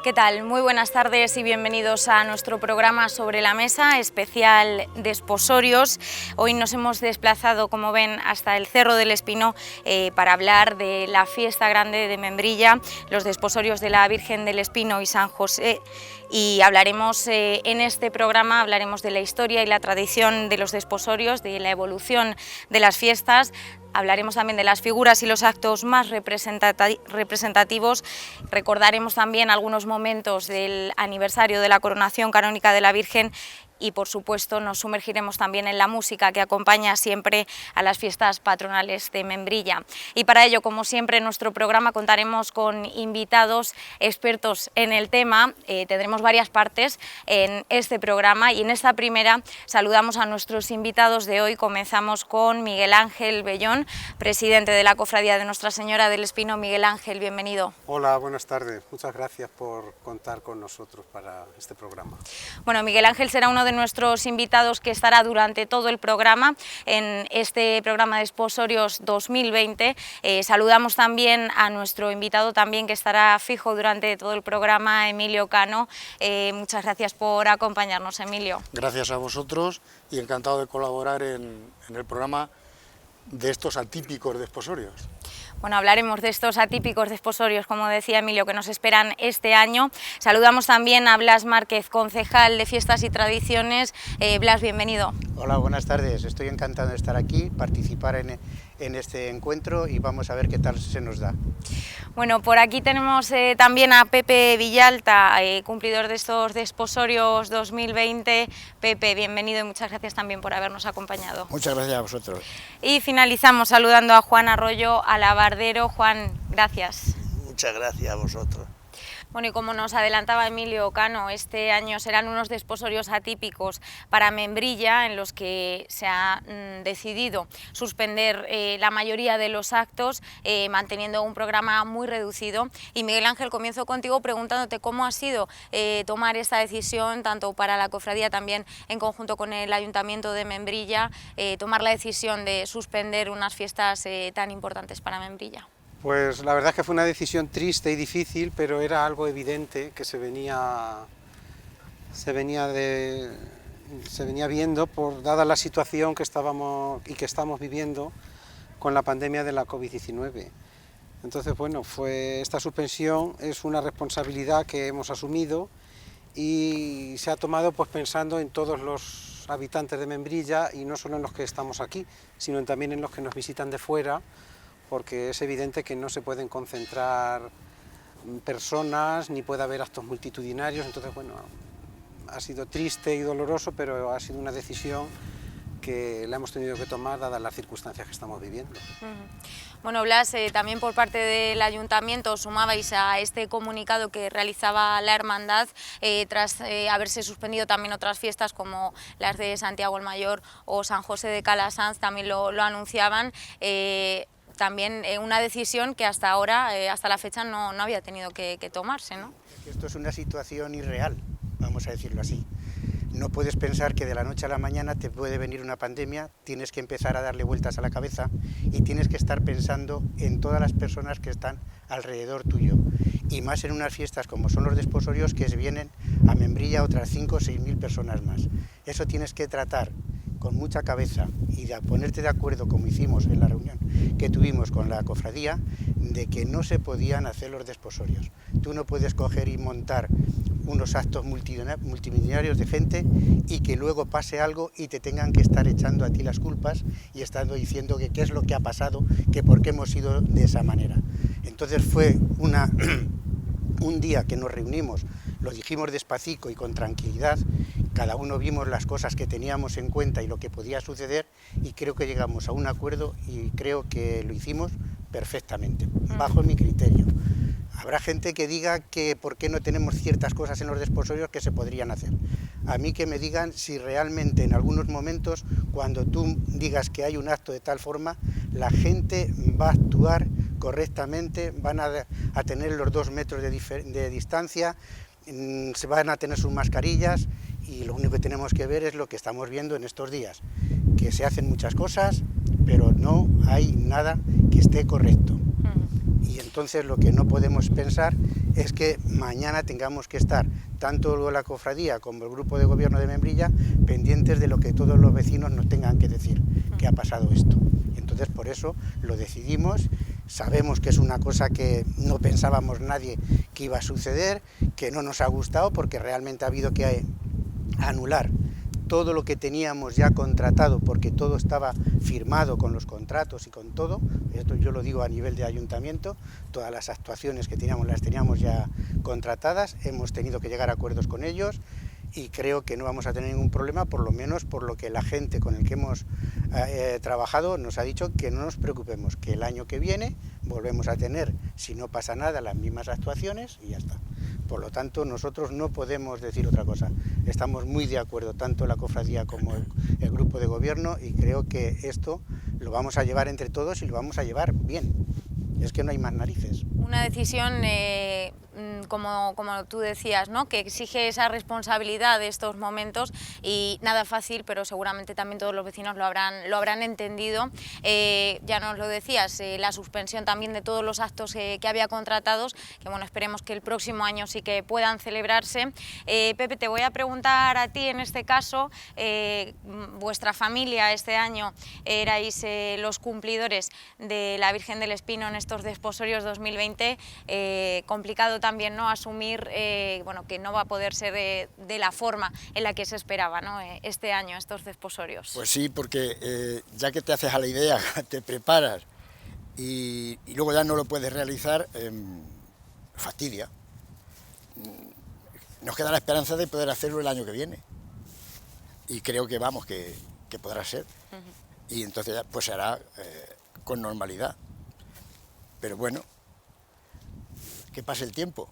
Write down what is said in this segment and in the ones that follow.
¿Qué tal? Muy buenas tardes y bienvenidos a nuestro programa Sobre la Mesa, especial Desposorios. Hoy nos hemos desplazado, como ven, hasta el Cerro del Espino para hablar de la fiesta grande de Membrilla, los desposorios de la Virgen del Espino y San José. Y hablaremos en este programa, hablaremos de la historia y la tradición de los desposorios, de la evolución de las fiestas. Hablaremos también de las figuras y los actos más representativos, recordaremos también algunos momentos del aniversario de la coronación canónica de la Virgen y, por supuesto, nos sumergiremos también en la música que acompaña siempre a las fiestas patronales de Membrilla. Y para ello, como siempre, en nuestro programa contaremos con invitados expertos en el tema. Tendremos varias partes en este programa y en esta primera saludamos a nuestros invitados de hoy. Comenzamos con Miguel Ángel Bellón, presidente de la Cofradía de Nuestra Señora del Espino. Miguel Ángel, bienvenido. Hola, buenas tardes. Muchas gracias por contar con nosotros para este programa. Bueno, Miguel Ángel será uno de nuestros invitados que estará durante todo el programa en este programa de Desposorios 2020. Saludamos también a nuestro invitado también que estará fijo durante todo el programa, Emilio Cano. Muchas gracias por acompañarnos, Emilio. Gracias a vosotros y encantado de colaborar en el programa de estos atípicos desposorios. Bueno, hablaremos de estos atípicos desposorios, como decía Emilio, que nos esperan este año. Saludamos también a Blas Márquez, concejal de Fiestas y Tradiciones. Blas, bienvenido. Hola, buenas tardes. Estoy encantado de estar aquí, participar en este encuentro y vamos a ver qué tal se nos da. Bueno, por aquí tenemos también a Pepe Villalta, cumplidor de estos desposorios 2020. Pepe, bienvenido y muchas gracias también por habernos acompañado. Muchas gracias a vosotros. Y finalizamos saludando a Juan Arroyo, alabardero. Juan, gracias. Muchas gracias a vosotros. Bueno, y como nos adelantaba Emilio Cano, este año serán unos desposorios atípicos para Membrilla, en los que se ha decidido suspender la mayoría de los actos, manteniendo un programa muy reducido. Y Miguel Ángel, comienzo contigo preguntándote cómo ha sido tomar esta decisión, tanto para la cofradía, también en conjunto con el Ayuntamiento de Membrilla, tomar la decisión de suspender unas fiestas tan importantes para Membrilla. Pues la verdad es que fue una decisión triste y difícil, pero era algo evidente que se venía viendo dada la situación que estamos viviendo con la pandemia de la COVID-19. Entonces, bueno, esta suspensión es una responsabilidad que hemos asumido y se ha tomado pues pensando en todos los habitantes de Membrilla y no solo en los que estamos aquí, sino también en los que nos visitan de fuera, porque es evidente que no se pueden concentrar personas, ni puede haber actos multitudinarios. Entonces, bueno, ha sido triste y doloroso, pero ha sido una decisión que la hemos tenido que tomar dadas las circunstancias que estamos viviendo. Bueno, Blas, también por parte del Ayuntamiento sumabais a este comunicado que realizaba la Hermandad tras haberse suspendido también otras fiestas como las de Santiago el Mayor o San José de Calasanz, también lo anunciaban. También una decisión que hasta ahora, hasta la fecha, no había tenido que tomarse, ¿no? Esto es una situación irreal, vamos a decirlo así. No puedes pensar que de la noche a la mañana te puede venir una pandemia, tienes que empezar a darle vueltas a la cabeza y tienes que estar pensando en todas las personas que están alrededor tuyo. Y más en unas fiestas como son los desposorios, que vienen a Membrilla otras 5 o 6.000 personas más. Eso tienes que tratar con mucha cabeza y de ponerte de acuerdo, como hicimos en la reunión que tuvimos con la cofradía, de que no se podían hacer los desposorios. Tú no puedes coger y montar unos actos multitudinarios de gente y que luego pase algo y te tengan que estar echando a ti las culpas y estando diciendo que qué es lo que ha pasado, que por qué hemos ido de esa manera. Entonces fue un día que nos reunimos, lo dijimos despacito y con tranquilidad, cada uno vimos las cosas que teníamos en cuenta y lo que podía suceder y creo que llegamos a un acuerdo y creo que lo hicimos perfectamente, bajo mi criterio. Habrá gente que diga que por qué no tenemos ciertas cosas en los desposorios que se podrían hacer. A mí que me digan si realmente en algunos momentos, cuando tú digas que hay un acto de tal forma, la gente va a actuar correctamente, van a tener los 2 metros de distancia, se van a tener sus mascarillas y lo único que tenemos que ver es lo que estamos viendo en estos días, que se hacen muchas cosas, pero no hay nada que esté correcto. Y entonces lo que no podemos pensar es que mañana tengamos que estar, tanto la cofradía como el grupo de gobierno de Membrilla, pendientes de lo que todos los vecinos nos tengan que decir, que ha pasado esto. Entonces por eso lo decidimos, sabemos que es una cosa que no pensábamos nadie que iba a suceder, que no nos ha gustado porque realmente ha habido que anular todo lo que teníamos ya contratado, porque todo estaba firmado con los contratos y con todo. Esto yo lo digo a nivel de ayuntamiento, todas las actuaciones que teníamos las teníamos ya contratadas, hemos tenido que llegar a acuerdos con ellos y creo que no vamos a tener ningún problema, por lo menos por lo que la gente con el que hemos trabajado nos ha dicho, que no nos preocupemos, que el año que viene volvemos a tener, si no pasa nada, las mismas actuaciones y ya está. Por lo tanto, nosotros no podemos decir otra cosa. Estamos muy de acuerdo, tanto la cofradía como el grupo de gobierno, y creo que esto lo vamos a llevar entre todos y lo vamos a llevar bien. Es que no hay más narices. Una decisión, como tú decías, ¿no?, que exige esa responsabilidad de estos momentos, y nada fácil, pero seguramente también todos los vecinos lo habrán entendido. Ya nos lo decías, la suspensión también de todos los actos que había contratados, que bueno, esperemos que el próximo año sí que puedan celebrarse. Pepe, te voy a preguntar a ti en este caso, vuestra familia este año erais los cumplidores de la Virgen del Espino en estos desposorios 2020, complicado también, ¿no?, asumir bueno, que no va a poder ser de la forma en la que se esperaba, ¿no?, este año, estos desposorios. Pues sí, porque ya que te haces a la idea, te preparas y luego ya no lo puedes realizar, fastidia. Nos queda la esperanza de poder hacerlo el año que viene y creo que vamos, que podrá ser. Y entonces ya, pues se hará con normalidad. Pero bueno, que pase el tiempo.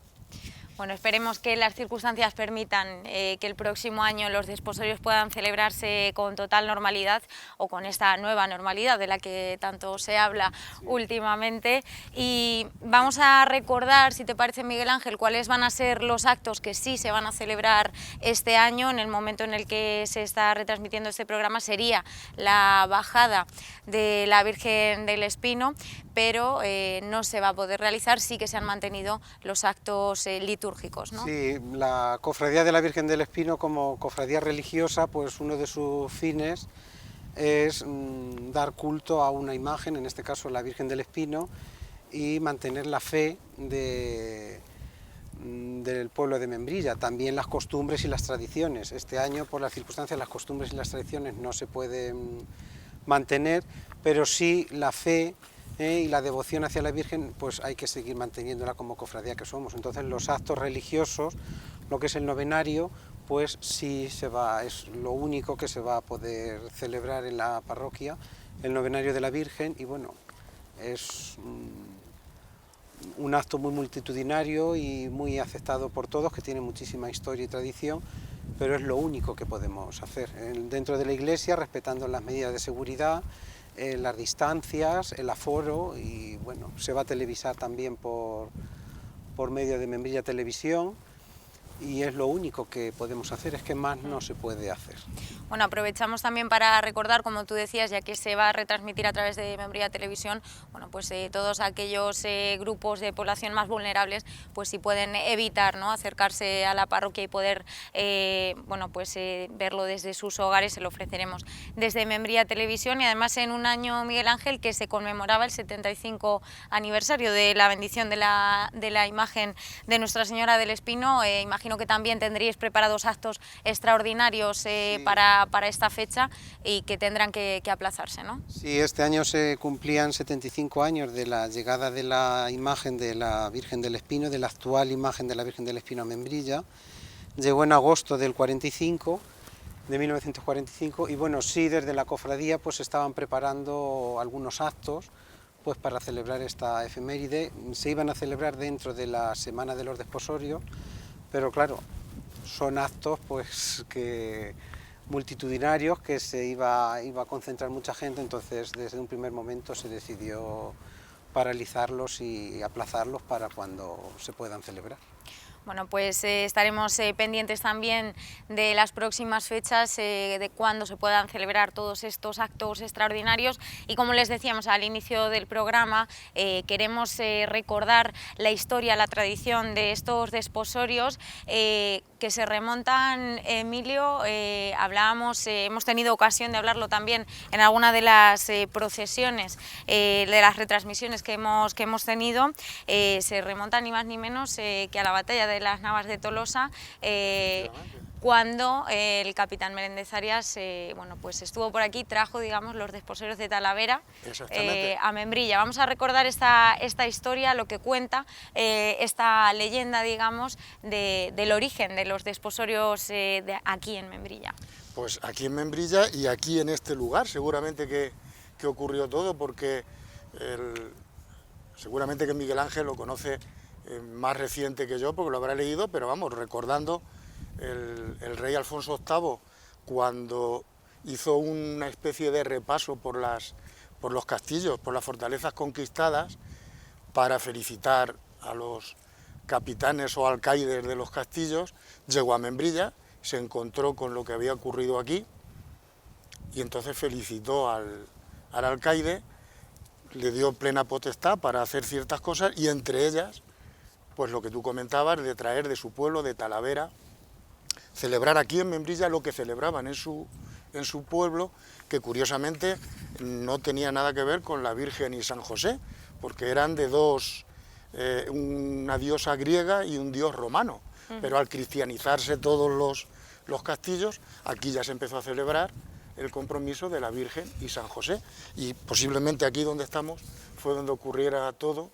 Bueno, esperemos que las circunstancias permitan que el próximo año los desposorios puedan celebrarse con total normalidad, o con esta nueva normalidad de la que tanto se habla últimamente. Y vamos a recordar, si te parece, Miguel Ángel, cuáles van a ser los actos que sí se van a celebrar este año. En el momento en el que se está retransmitiendo este programa sería la bajada de la Virgen del Espino, pero no se va a poder realizar, sí que se han mantenido los actos litúrgicos, ¿no? Sí, la Cofradía de la Virgen del Espino, como cofradía religiosa, pues uno de sus fines es dar culto a una imagen, en este caso la Virgen del Espino, y mantener la fe del pueblo de Membrilla, también las costumbres y las tradiciones. Este año, por las circunstancias, las costumbres y las tradiciones no se pueden mantener, pero sí la fe y la devoción hacia la Virgen, pues hay que seguir manteniéndola como cofradía que somos. Entonces los actos religiosos, lo que es el novenario, pues sí es lo único que se va a poder celebrar en la parroquia, el novenario de la Virgen, y bueno, es un acto muy multitudinario y muy aceptado por todos, que tiene muchísima historia y tradición, pero es lo único que podemos hacer dentro de la iglesia, respetando las medidas de seguridad, las distancias, el aforo, y bueno, se va a televisar también por medio de Membrilla Televisión, y es lo único que podemos hacer, es que más no se puede hacer. Bueno, aprovechamos también para recordar, como tú decías, ya que se va a retransmitir a través de Membrilla Televisión, bueno, pues todos aquellos grupos de población más vulnerables, pues si pueden evitar, ¿no?, acercarse a la parroquia y poder bueno, pues verlo desde sus hogares, se lo ofreceremos desde Membrilla Televisión. Y además en un año, Miguel Ángel, que se conmemoraba el 75 aniversario de la bendición de la imagen de Nuestra Señora del Espino, imagino que también tendríais preparados actos extraordinarios sí, para esta fecha, y que tendrán que aplazarse, ¿no? Sí, este año se cumplían 75 años de la llegada de la imagen de la Virgen del Espino, de la actual imagen de la Virgen del Espino a Membrilla. Llegó en agosto del 45, de 1945, y bueno, sí, desde la cofradía pues estaban preparando algunos actos pues para celebrar esta efeméride. Se iban a celebrar dentro de la Semana de los Desposorios, pero claro, son actos pues multitudinarios, que se iba a concentrar mucha gente, entonces desde un primer momento se decidió paralizarlos y aplazarlos para cuando se puedan celebrar. Bueno, pues estaremos pendientes también de las próximas fechas, de cuándo se puedan celebrar todos estos actos extraordinarios, y como les decíamos al inicio del programa, queremos recordar la historia, la tradición de estos desposorios que se remontan, Emilio, hemos tenido ocasión de hablarlo también en alguna de las procesiones, de las retransmisiones que hemos tenido, se remontan ni más ni menos que a la batalla de las Navas de Tolosa, cuando el capitán Meléndez Arias bueno, pues estuvo por aquí, trajo, digamos, los desposorios de Talavera a Membrilla. Vamos a recordar esta historia, lo que cuenta esta leyenda, digamos, del origen de los desposorios de aquí en Membrilla. Pues aquí en Membrilla y aquí en este lugar seguramente que ocurrió todo, porque seguramente que Miguel Ángel lo conoce más reciente que yo, porque lo habrá leído, pero vamos, recordando el rey Alfonso VIII, cuando hizo una especie de repaso por los castillos, por las fortalezas conquistadas, para felicitar a los capitanes o alcaides de los castillos, llegó a Membrilla, se encontró con lo que había ocurrido aquí, y entonces felicitó al alcaide, le dio plena potestad para hacer ciertas cosas, y entre ellas, pues lo que tú comentabas, de traer de su pueblo, de Talavera, celebrar aquí en Membrilla lo que celebraban en su pueblo, que curiosamente no tenía nada que ver con la Virgen y San José, porque eran de dos, una diosa griega y un dios romano, pero al cristianizarse todos los castillos, aquí ya se empezó a celebrar el compromiso de la Virgen y San José, y posiblemente aquí donde estamos fue donde ocurriera todo.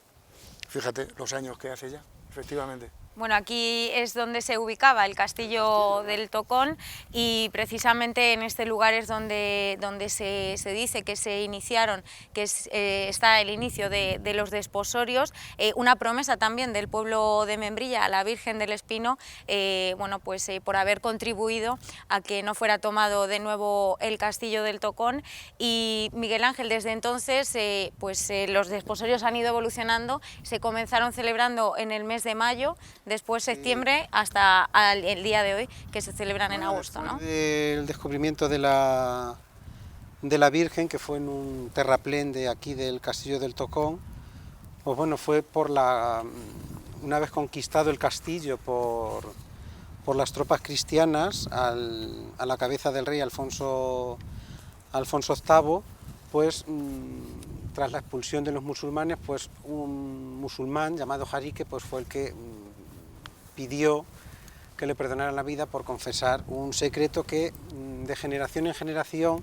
Fíjate los años que hace ya, efectivamente. Bueno, aquí es donde se ubicaba el castillo del Tocón, y precisamente en este lugar es donde se dice que se iniciaron, que está el inicio de los desposorios, una promesa también del pueblo de Membrilla a la Virgen del Espino, bueno, pues por haber contribuido a que no fuera tomado de nuevo el castillo del Tocón. Y Miguel Ángel, desde entonces los desposorios han ido evolucionando, se comenzaron celebrando en el mes de mayo, después septiembre, hasta el día de hoy, que se celebran en agosto, ¿no? El descubrimiento de la Virgen, que fue en un terraplén de aquí del castillo del Tocón, pues bueno, fue una vez conquistado el castillo por las tropas cristianas, a la cabeza del rey Alfonso VIII, pues tras la expulsión de los musulmanes, pues un musulmán llamado Jarique, pues fue el que pidió que le perdonaran la vida por confesar un secreto que de generación en generación,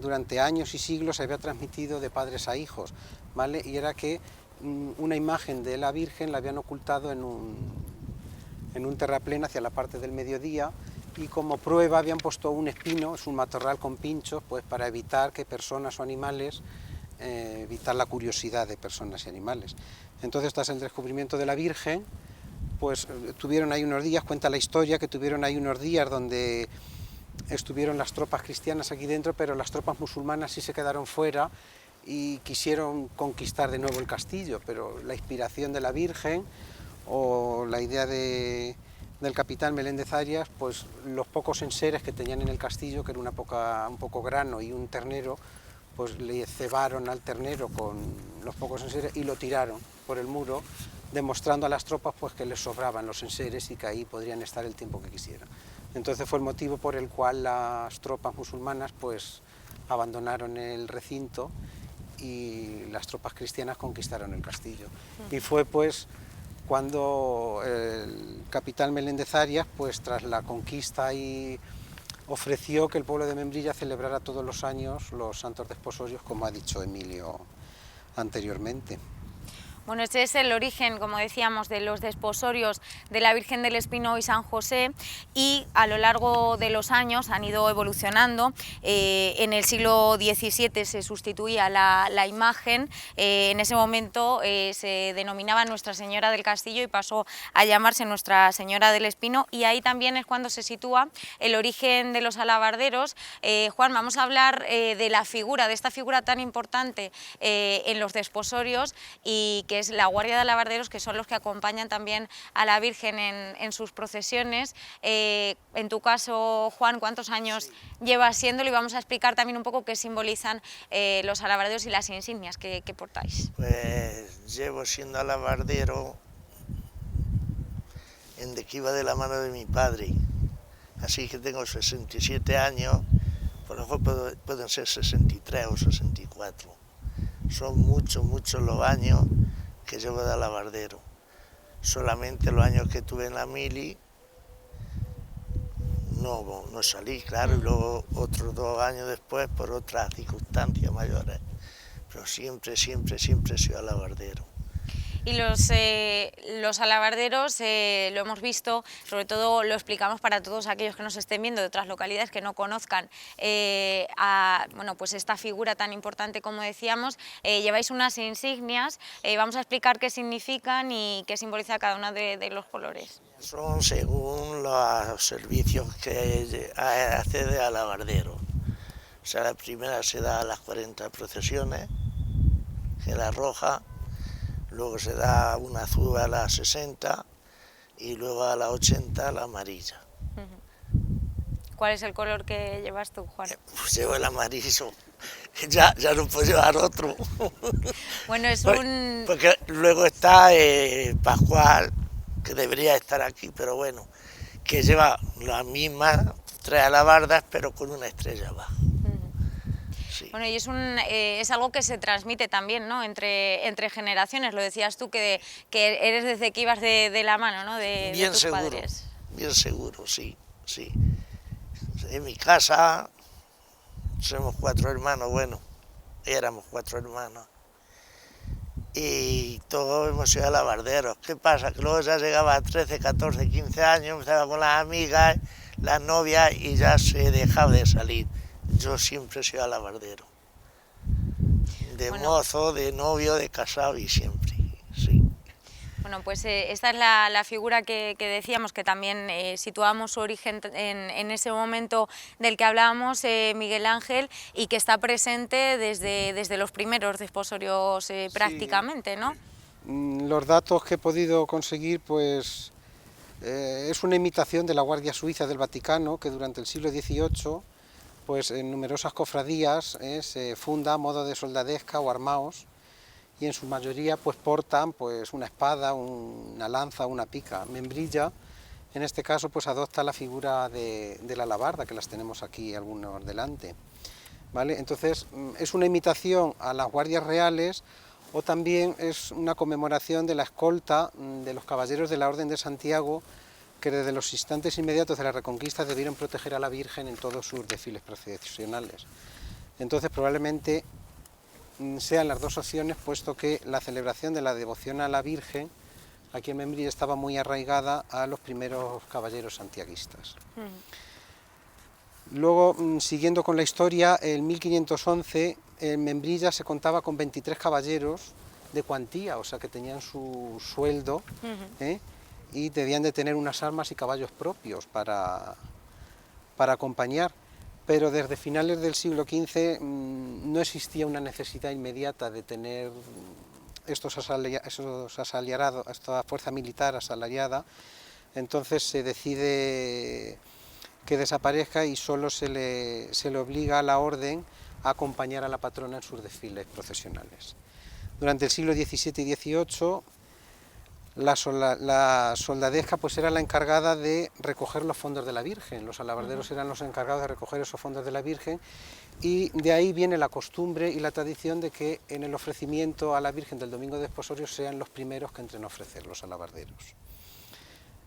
durante años y siglos, se había transmitido de padres a hijos, ¿vale? Y era que una imagen de la Virgen la habían ocultado en un terraplén hacia la parte del mediodía, y como prueba habían puesto un espino, es un matorral con pinchos, pues para evitar que personas o animales, evitar la curiosidad de personas y animales. Entonces, tras el descubrimiento de la Virgen, pues tuvieron ahí unos días, cuenta la historia, que tuvieron ahí unos días donde estuvieron las tropas cristianas aquí dentro, pero las tropas musulmanas sí se quedaron fuera y quisieron conquistar de nuevo el castillo, pero la inspiración de la Virgen o la idea del capitán Meléndez Arias, pues los pocos enseres que tenían en el castillo, que era un poco grano y un ternero, pues le cebaron al ternero con los pocos enseres y lo tiraron por el muro, demostrando a las tropas pues que les sobraban los enseres y que ahí podrían estar el tiempo que quisieran. Entonces fue el motivo por el cual las tropas musulmanas pues abandonaron el recinto y las tropas cristianas conquistaron el castillo. Y fue pues cuando el capitán Meléndez Arias, pues tras la conquista, y ofreció que el pueblo de Membrilla celebrara todos los años los santos desposorios, como ha dicho Emilio anteriormente. Bueno, este es el origen, como decíamos, de los desposorios de la Virgen del Espino y San José, y a lo largo de los años han ido evolucionando. En el siglo XVII se sustituía la imagen, en ese momento se denominaba Nuestra Señora del Castillo y pasó a llamarse Nuestra Señora del Espino, y ahí también es cuando se sitúa el origen de los alabarderos. Juan, vamos a hablar de esta figura tan importante en los desposorios, y que es la Guardia de Alabarderos, que son los que acompañan también a la Virgen en sus procesiones. En tu caso, Juan, ¿cuántos años llevas siéndolo? Y vamos a explicar también un poco qué simbolizan los alabarderos y las insignias que portáis. Pues llevo siendo alabardero desde que iba de la mano de mi padre, así que tengo 67 años, por lo mejor pueden ser 63 o 64. Son muchos los años que llevo de alabardero. Solamente los años que estuve en la mili no salí, claro, y luego otros 2 años después por otras circunstancias mayores, pero siempre he sido alabardero. Y los alabarderos, lo hemos visto, sobre todo lo explicamos para todos aquellos que nos estén viendo de otras localidades que no conozcan bueno, pues esta figura tan importante como decíamos. Lleváis unas insignias, vamos a explicar qué significan y qué simboliza cada uno de los colores. Son según los servicios que hace de alabardero. O sea, la primera se da a las 40 procesiones, que es la roja. Luego se da una azul a las 60 y luego a las 80 la amarilla. ¿Cuál es el color que llevas tú, Juan? Pues llevo el amarillo, ya no puedo llevar otro. Bueno, es Porque luego está Pascual, que debería estar aquí, pero bueno, que lleva las mismas 3 alabardas, pero con una estrella abajo. Sí. Bueno, y es algo que se transmite también, ¿no? Entre generaciones. Lo decías tú que eres desde que ibas de la mano, ¿no? De tus seguro, padres. bien seguro, sí. En mi casa somos 4 hermanos, bueno, éramos 4 hermanos. Y todos hemos sido alabarderos. ¿Qué pasa? Que luego ya llegaba a 13, 14, 15 años, empezaba con las amigas, las novias y ya se dejaba de salir. Yo siempre he sido alabardero, de mozo, de novio, de casado y siempre, sí. Bueno, pues esta es la figura que decíamos, que también situamos su origen en ese momento del que hablábamos, Miguel Ángel, y que está presente desde los primeros desposorios prácticamente, ¿no? Los datos que he podido conseguir, pues es una imitación de la Guardia Suiza del Vaticano, que durante el siglo XVIII, pues en numerosas cofradías se funda a modo de soldadesca o armaos, y en su mayoría pues portan pues una espada, una lanza, una pica. Membrilla, en este caso, pues adopta la figura de la alabarda, que las tenemos aquí algunos delante, ¿vale? Entonces es una imitación a las guardias reales, o también es una conmemoración de la escolta de los caballeros de la Orden de Santiago, que desde los instantes inmediatos de la Reconquista debieron proteger a la Virgen en todos sus desfiles procesionales. Entonces probablemente sean las dos opciones, puesto que la celebración de la devoción a la Virgen aquí en Membrilla estaba muy arraigada a los primeros caballeros santiaguistas. Luego, siguiendo con la historia, en 1511 en Membrilla se contaba con 23 caballeros de cuantía, o sea que tenían su sueldo, y debían de tener unas armas y caballos propios para acompañar. Pero desde finales del siglo XV no existía una necesidad inmediata de tener esta fuerza militar asalariada, entonces se decide que desaparezca y solo se le obliga a la orden a acompañar a la patrona en sus desfiles procesionales. Durante el siglo XVII y XVIII la soldadesca pues era la encargada de recoger los fondos de la Virgen, los alabarderos eran los encargados de recoger esos fondos de la Virgen, y de ahí viene la costumbre y la tradición de que en el ofrecimiento a la Virgen del Domingo de Desposorios sean los primeros que entren a ofrecer, los alabarderos.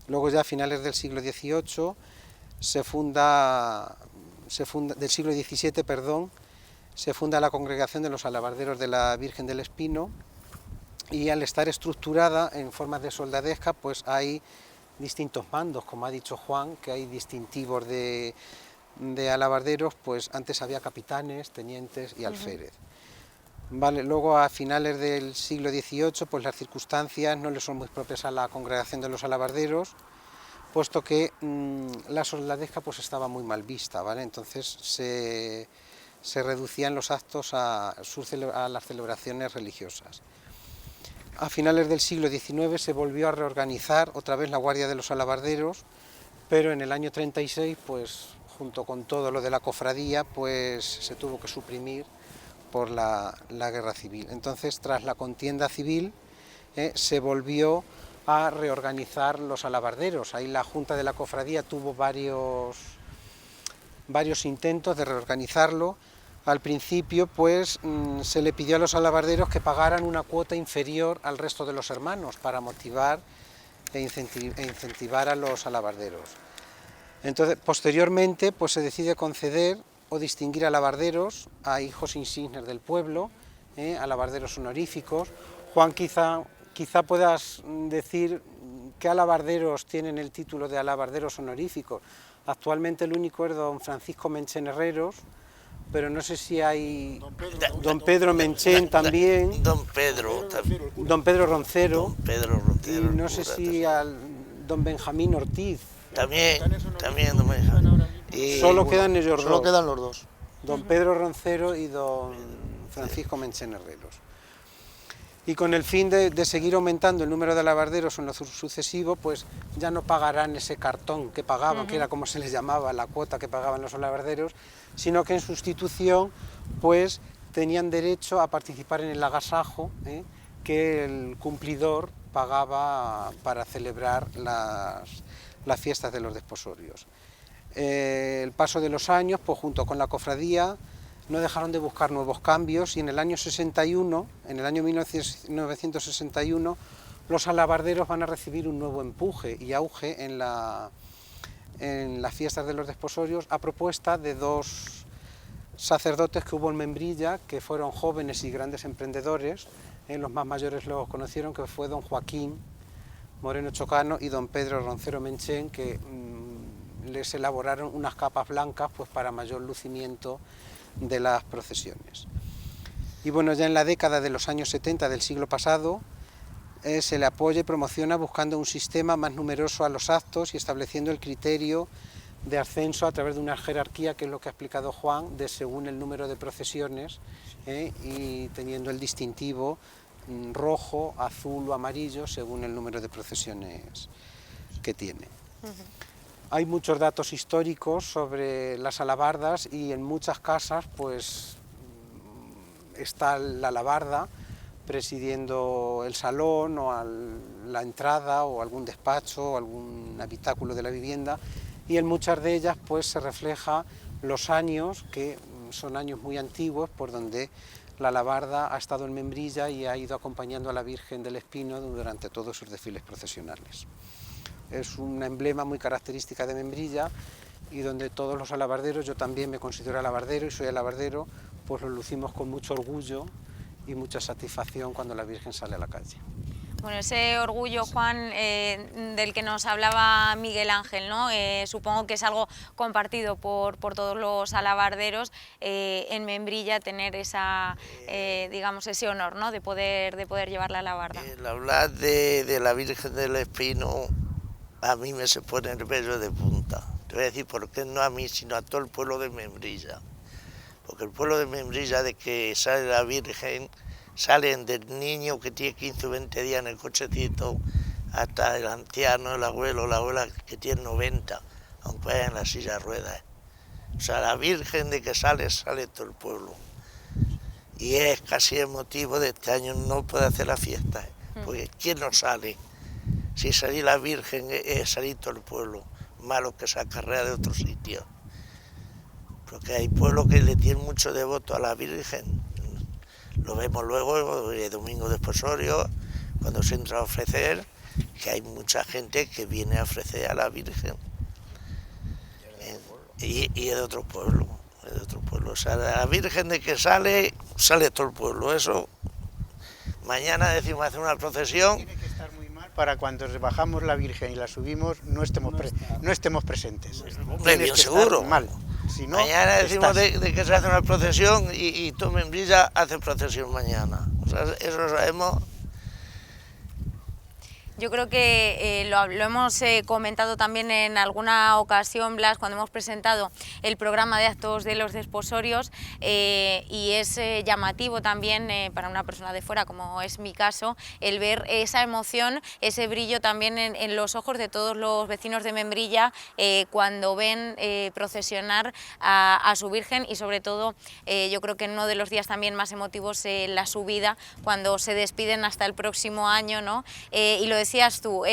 Luego ya a finales del siglo XVIII del siglo XVII, perdón, se funda la Congregación de los Alabarderos de la Virgen del Espino, y al estar estructurada en formas de soldadesca, pues hay distintos mandos, como ha dicho Juan, que hay distintivos de alabarderos, pues antes había capitanes, tenientes y alférez. Vale, luego a finales del siglo XVIII, pues las circunstancias no le son muy propias a la Congregación de los Alabarderos, puesto que la soldadesca pues estaba muy mal vista, ¿vale? Entonces se reducían los actos a las celebraciones religiosas. a finales del siglo XIX se volvió a reorganizar otra vez la Guardia de los Alabarderos, pero en el año 36, pues junto con todo lo de la cofradía, pues se tuvo que suprimir por la guerra civil. Entonces, tras la contienda civil, se volvió a reorganizar los alabarderos. Ahí la Junta de la Cofradía tuvo varios intentos de reorganizarlo. Al principio, pues, se le pidió a los alabarderos que pagaran una cuota inferior al resto de los hermanos para motivar e incentivar a los alabarderos. Entonces, posteriormente, pues se decide conceder o distinguir alabarderos a hijos insignes del pueblo, alabarderos honoríficos. Juan, quizá puedas decir qué alabarderos tienen el título de alabarderos honoríficos. Actualmente el único es don Francisco Menchén Herreros, pero no sé si hay don Pedro Menchén también, don Pedro Roncero, y no sé si al don Benjamín Ortiz. También don Benjamín. Solo quedan ellos dos. Solo quedan los dos. Don Pedro Roncero y don Francisco Menchén Herreros. Y con el fin de seguir aumentando el número de alabarderos en lo sucesivo, pues ya no pagarán ese cartón que pagaban, que era como se les llamaba, la cuota que pagaban los alabarderos, sino que en sustitución pues tenían derecho a participar en el agasajo que el cumplidor pagaba para celebrar las fiestas de los desposorios. El paso de los años, pues junto con la cofradía, no dejaron de buscar nuevos cambios y en el año 61, en el año 1961, los alabarderos van a recibir un nuevo empuje y auge en las fiestas de los desposorios a propuesta de dos sacerdotes que hubo en Membrilla, que fueron jóvenes y grandes emprendedores. Los más mayores los conocieron, que fue don Joaquín Moreno Chocano y don Pedro Roncero Menchén, que les elaboraron unas capas blancas pues para mayor lucimiento de las procesiones. Y bueno, ya en la década de los años 70 del siglo pasado se le apoya y promociona buscando un sistema más numeroso a los actos y estableciendo el criterio de ascenso a través de una jerarquía, que es lo que ha explicado Juan, de según el número de procesiones y teniendo el distintivo rojo, azul o amarillo según el número de procesiones que tiene. Hay muchos datos históricos sobre las alabardas y en muchas casas pues está la alabarda presidiendo el salón o la entrada o algún despacho o algún habitáculo de la vivienda, y en muchas de ellas pues se refleja los años, que son años muy antiguos, por donde la alabarda ha estado en Membrilla y ha ido acompañando a la Virgen del Espino durante todos sus desfiles procesionales. Es un emblema muy característica de Membrilla y donde todos los alabarderos, yo también me considero alabardero y soy alabardero, pues lo lucimos con mucho orgullo y mucha satisfacción cuando la Virgen sale a la calle. Bueno, ese orgullo, Juan, del que nos hablaba Miguel Ángel, ¿no? Supongo que es algo compartido por todos los alabarderos en Membrilla, tener digamos, ese honor, ¿no? de poder llevar la alabarda. El hablar de la Virgen del Espino a mí me se pone el pelo de punta. Te voy a decir por qué no a mí, sino a todo el pueblo de Membrilla. Porque el pueblo de Membrilla, de que sale la Virgen, salen del niño que tiene 15 o 20 días en el cochecito, hasta el anciano, el abuelo, la abuela que tiene 90, aunque vaya en la silla de ruedas. O sea, la Virgen de que sale todo el pueblo. Y es casi el motivo de este año no poder hacer la fiesta, porque ¿quién no sale? Si salir la Virgen es salir todo el pueblo, malo que se acarrea de otro sitio. Porque hay pueblos que le tienen mucho devoto a la Virgen. Lo vemos luego el domingo de desposorio, cuando se entra a ofrecer, que hay mucha gente que viene a ofrecer a la Virgen. Y es de otro pueblo, O sea, la Virgen de que sale todo el pueblo. Eso, mañana decimos hacer una procesión. Tiene que estar muy mal para cuando bajamos la Virgen y la subimos no estemos presentes. Hombre, bien seguro. Mal. Si no, mañana decimos de que se hace una procesión y tú Membrilla hace procesión mañana. O sea, eso lo sabemos. Yo creo que lo hemos comentado también en alguna ocasión, Blas, cuando hemos presentado el programa de actos de los desposorios, y es llamativo también para una persona de fuera, como es mi caso, el ver esa emoción, ese brillo también en los ojos de todos los vecinos de Membrilla cuando ven procesionar a su Virgen, y sobre todo yo creo que en uno de los días también más emotivos, la subida, cuando se despiden hasta el próximo año, ¿no? Y lo decías tú,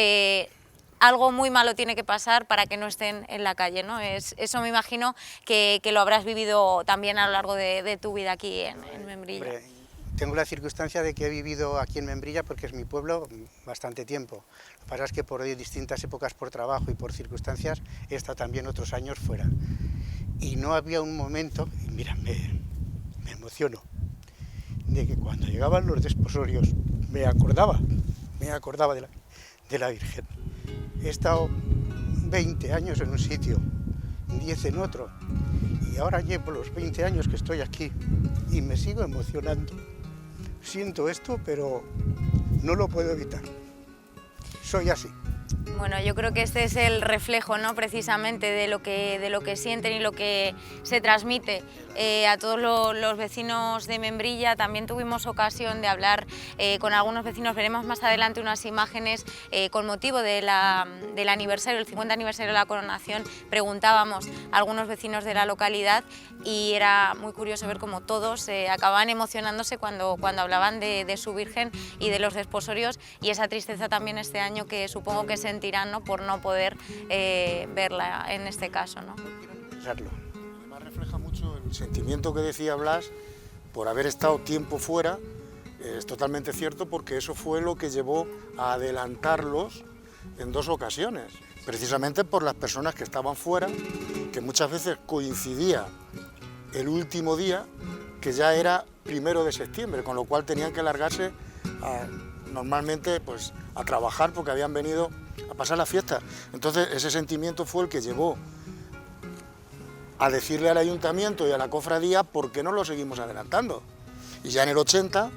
algo muy malo tiene que pasar para que no estén en la calle, ¿no? Eso me imagino que lo habrás vivido también a lo largo de tu vida aquí en Membrilla. Hombre, tengo la circunstancia de que he vivido aquí en Membrilla porque es mi pueblo bastante tiempo. Lo que pasa es que por distintas épocas, por trabajo y por circunstancias, he estado también otros años fuera. Y no había un momento, y mira, me emociono, de que cuando llegaban los desposorios me acordaba de la Virgen. He estado 20 años en un sitio, 10 en otro, y ahora llevo los 20 años que estoy aquí y me sigo emocionando. Siento esto, pero no lo puedo evitar. Soy así. Bueno, yo creo que este es el reflejo, ¿no?, precisamente de lo que sienten y lo que se transmite a todos los vecinos de Membrilla. También tuvimos ocasión de hablar con algunos vecinos, veremos más adelante unas imágenes con motivo del aniversario, el 50 aniversario de la coronación. Preguntábamos a algunos vecinos de la localidad y era muy curioso ver cómo todos acababan emocionándose cuando hablaban de su Virgen y de los desposorios, y esa tristeza también este año que supongo que sentirán, ¿no?, por no poder verla en este caso, ¿no? Además refleja mucho el sentimiento que decía Blas por haber estado tiempo fuera. Es totalmente cierto, porque eso fue lo que llevó a adelantarlos en 2 ocasiones, precisamente por las personas que estaban fuera, que muchas veces coincidía el último día, que ya era 1 de septiembre, con lo cual tenían que largarse normalmente pues, a trabajar, porque habían venido a pasar la fiesta. Entonces ese sentimiento fue el que llevó a decirle al ayuntamiento y a la cofradía por qué no lo seguimos adelantando. Y ya en el 80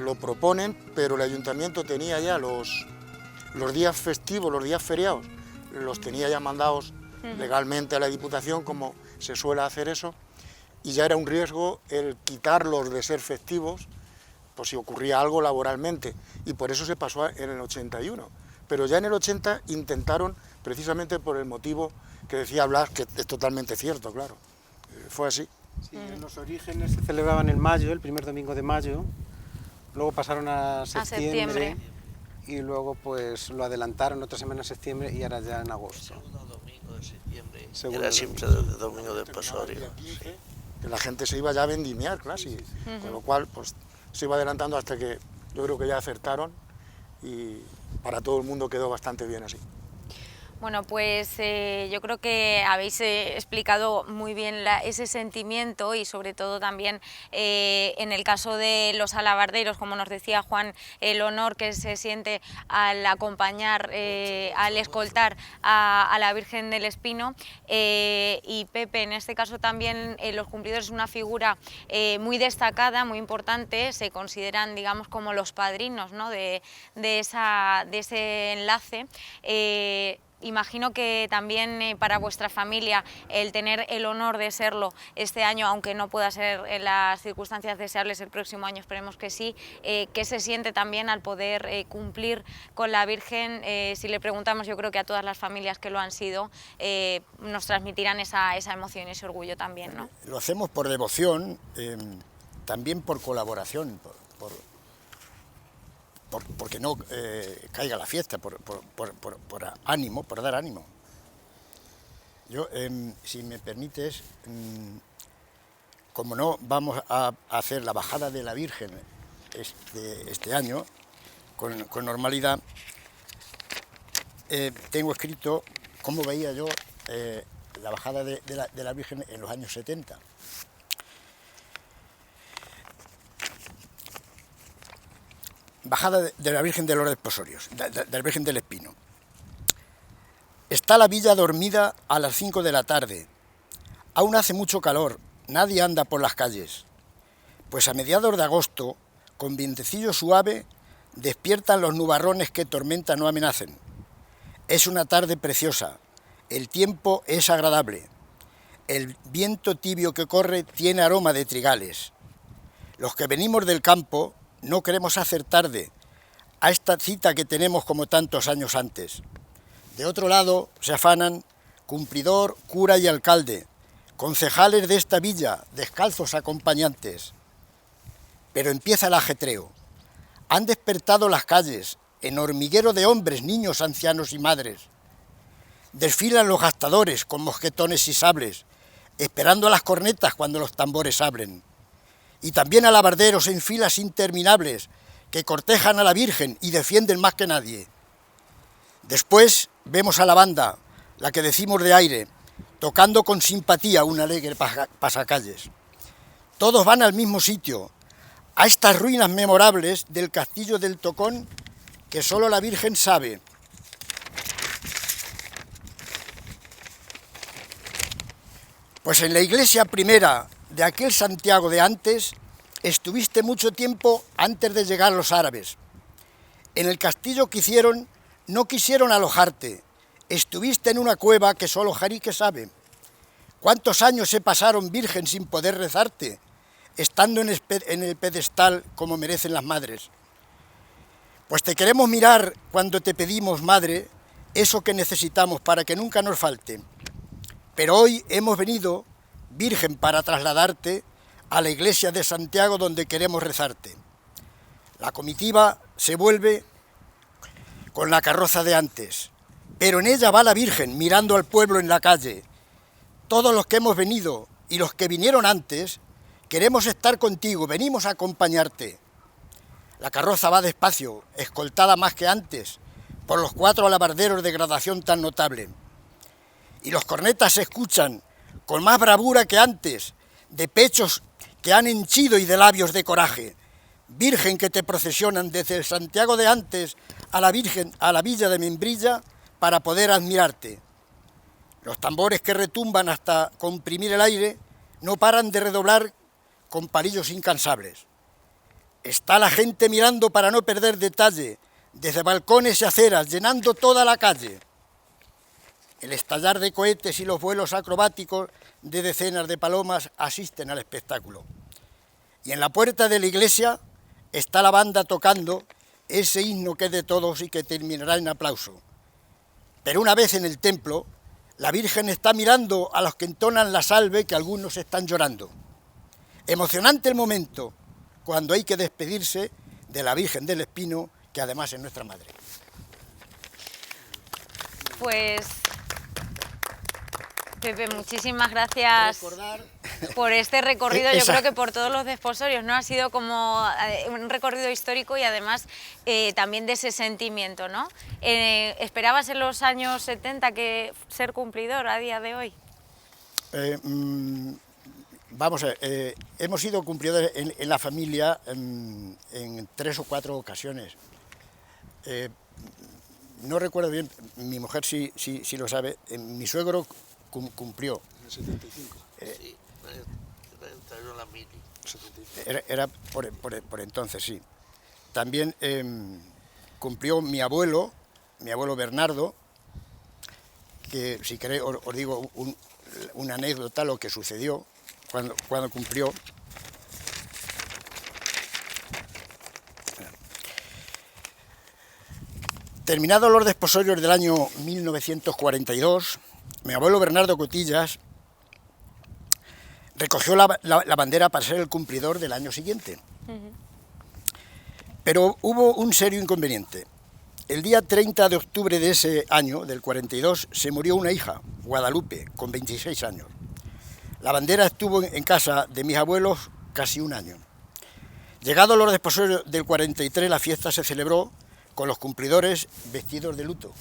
lo proponen, pero el ayuntamiento tenía ya los días festivos, los días feriados, los tenía ya mandados legalmente a la Diputación, como se suele hacer eso, y ya era un riesgo el quitarlos de ser festivos, pues si ocurría algo laboralmente, y por eso se pasó en el 81. Pero ya en el 80 intentaron, precisamente por el motivo que decía Blas, que es totalmente cierto, claro, fue así. Sí, en los orígenes se celebraban en mayo, el primer domingo de mayo, luego pasaron a septiembre y luego pues lo adelantaron otra semana en septiembre y ahora ya en agosto. El segundo domingo de septiembre Segundo era siempre domingo. el domingo del desposorio. Que la gente se iba ya a vendimiar, claro, con lo cual pues se iba adelantando hasta que yo creo que ya acertaron y para todo el mundo quedó bastante bien así. Bueno, pues yo creo que habéis explicado muy bien ese sentimiento y sobre todo también en el caso de los alabarderos, como nos decía Juan, el honor que se siente al acompañar, al escoltar a la Virgen del Espino, y Pepe, en este caso también los cumplidores es una figura muy destacada, muy importante, se consideran, digamos, como los padrinos, ¿no?, de ese enlace. Imagino que también para vuestra familia el tener el honor de serlo este año, aunque no pueda ser en las circunstancias deseables el próximo año, esperemos que sí, ¿qué se siente también al poder cumplir con la Virgen? Si le preguntamos, yo creo que a todas las familias que lo han sido nos transmitirán esa emoción y ese orgullo también, ¿no? Lo hacemos por devoción, también por colaboración, porque no caiga la fiesta, por ánimo, por dar ánimo. Yo, si me permites, como no vamos a hacer la bajada de la Virgen este año con normalidad, tengo escrito cómo veía yo la bajada de la Virgen en los años 70. Bajada de la Virgen de los Desposorios, de la Virgen del Espino. Está la villa dormida a las 5 de la tarde. Aún hace mucho calor, nadie anda por las calles. Pues a mediados de agosto, con vientecillo suave, despiertan los nubarrones que tormenta no amenacen. Es una tarde preciosa, el tiempo es agradable, el viento tibio que corre tiene aroma de trigales. Los que venimos del campo no queremos hacer tarde a esta cita que tenemos como tantos años antes. De otro lado se afanan cumplidor, cura y alcalde, concejales de esta villa, descalzos acompañantes. Pero empieza el ajetreo. Han despertado las calles, en hormiguero de hombres, niños, ancianos y madres. Desfilan los gastadores con mosquetones y sables, esperando a las cornetas cuando los tambores hablen. Y también alabarderos en filas interminables, que cortejan a la Virgen y defienden más que nadie. Después vemos a la banda, la que decimos de aire, tocando con simpatía un alegre pasacalles. Todos van al mismo sitio, a estas ruinas memorables del castillo del Tocón que solo la Virgen sabe. Pues en la iglesia primera de aquel Santiago de antes estuviste mucho tiempo antes de llegar los árabes. En el castillo que hicieron no quisieron alojarte, estuviste en una cueva que solo Jarique sabe. ¿Cuántos años se pasaron, Virgen, sin poder rezarte, estando en el pedestal como merecen las madres? Pues te queremos mirar cuando te pedimos, Madre, eso que necesitamos para que nunca nos falte. Pero hoy hemos venido, Virgen, para trasladarte a la iglesia de Santiago donde queremos rezarte. La comitiva se vuelve con la carroza de antes, pero en ella va la Virgen mirando al pueblo en la calle. Todos los que hemos venido y los que vinieron antes, queremos estar contigo, venimos a acompañarte. La carroza va despacio, escoltada más que antes, por los 4 alabarderos de gradación tan notable. Y los cornetas se escuchan con más bravura que antes, de pechos que han henchido y de labios de coraje. Virgen, que te procesionan desde el Santiago de antes a la Virgen, a la villa de Membrilla, para poder admirarte. Los tambores que retumban hasta comprimir el aire no paran de redoblar con palillos incansables. Está la gente mirando para no perder detalle, desde balcones y aceras, llenando toda la calle. El estallar de cohetes y los vuelos acrobáticos de decenas de palomas asisten al espectáculo. Y en la puerta de la iglesia está la banda tocando ese himno que es de todos y que terminará en aplauso. Pero una vez en el templo, la Virgen está mirando a los que entonan la salve, que algunos están llorando. Emocionante el momento cuando hay que despedirse de la Virgen del Espino, que además es nuestra madre. Pues, Pepe, muchísimas gracias por este recorrido. Yo creo que por todos los desposorios, ¿no? Ha sido como un recorrido histórico y además también de ese sentimiento, ¿no? ¿Esperabas en los años 70 que ser cumplidor a día de hoy? Vamos a ver, hemos sido cumplidores en la familia en 3 o 4 ocasiones. No recuerdo bien, mi mujer sí lo sabe, mi suegro cumplió. En el 75. Sí, entró la mili. Era por entonces, sí. También cumplió mi abuelo Bernardo, que si queréis os digo una anécdota, lo que sucedió cuando cumplió. Terminados los desposorios del año 1942, mi abuelo Bernardo Cotillas recogió la bandera para ser el cumplidor del año siguiente. Pero hubo un serio inconveniente. El día 30 de octubre de ese año, del 42, se murió una hija, Guadalupe, con 26 años. La bandera estuvo en casa de mis abuelos casi un año. Llegados los desposorios del 43, la fiesta se celebró con los cumplidores vestidos de luto.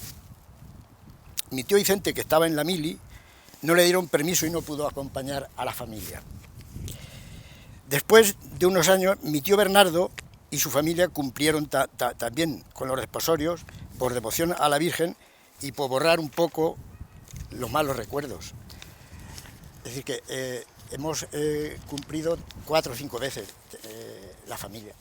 Mi tío Vicente, que estaba en la mili, no le dieron permiso y no pudo acompañar a la familia. Después de unos años, mi tío Bernardo y su familia cumplieron también con los desposorios por devoción a la Virgen y por borrar un poco los malos recuerdos. Es decir, que hemos cumplido 4 o 5 veces la familia.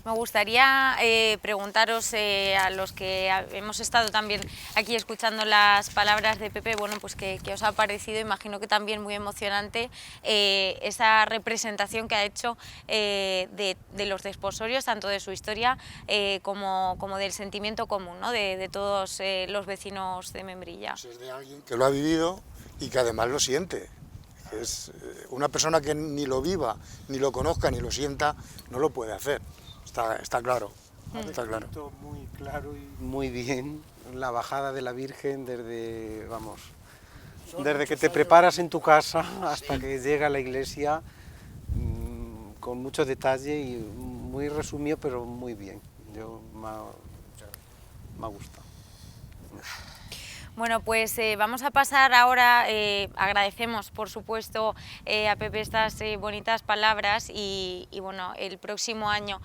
Me gustaría preguntaros a los que hemos estado también aquí escuchando las palabras de Pepe, bueno, pues ¿qué os ha parecido? Imagino que también muy emocionante esa representación que ha hecho de los desposorios, tanto de su historia como del sentimiento común, ¿no? de todos los vecinos de Membrilla. Pues es de alguien que lo ha vivido y que además lo siente. Es una persona que ni lo viva, ni lo conozca, ni lo sienta, no lo puede hacer. Está claro, está claro. Muy claro y muy bien la bajada de la Virgen desde, vamos, desde que te preparas en tu casa hasta que llega a la iglesia, con mucho detalle y muy resumido, pero muy bien. Me ha gustado. Bueno, pues vamos a pasar ahora, agradecemos por supuesto a Pepe estas bonitas palabras y bueno, el próximo año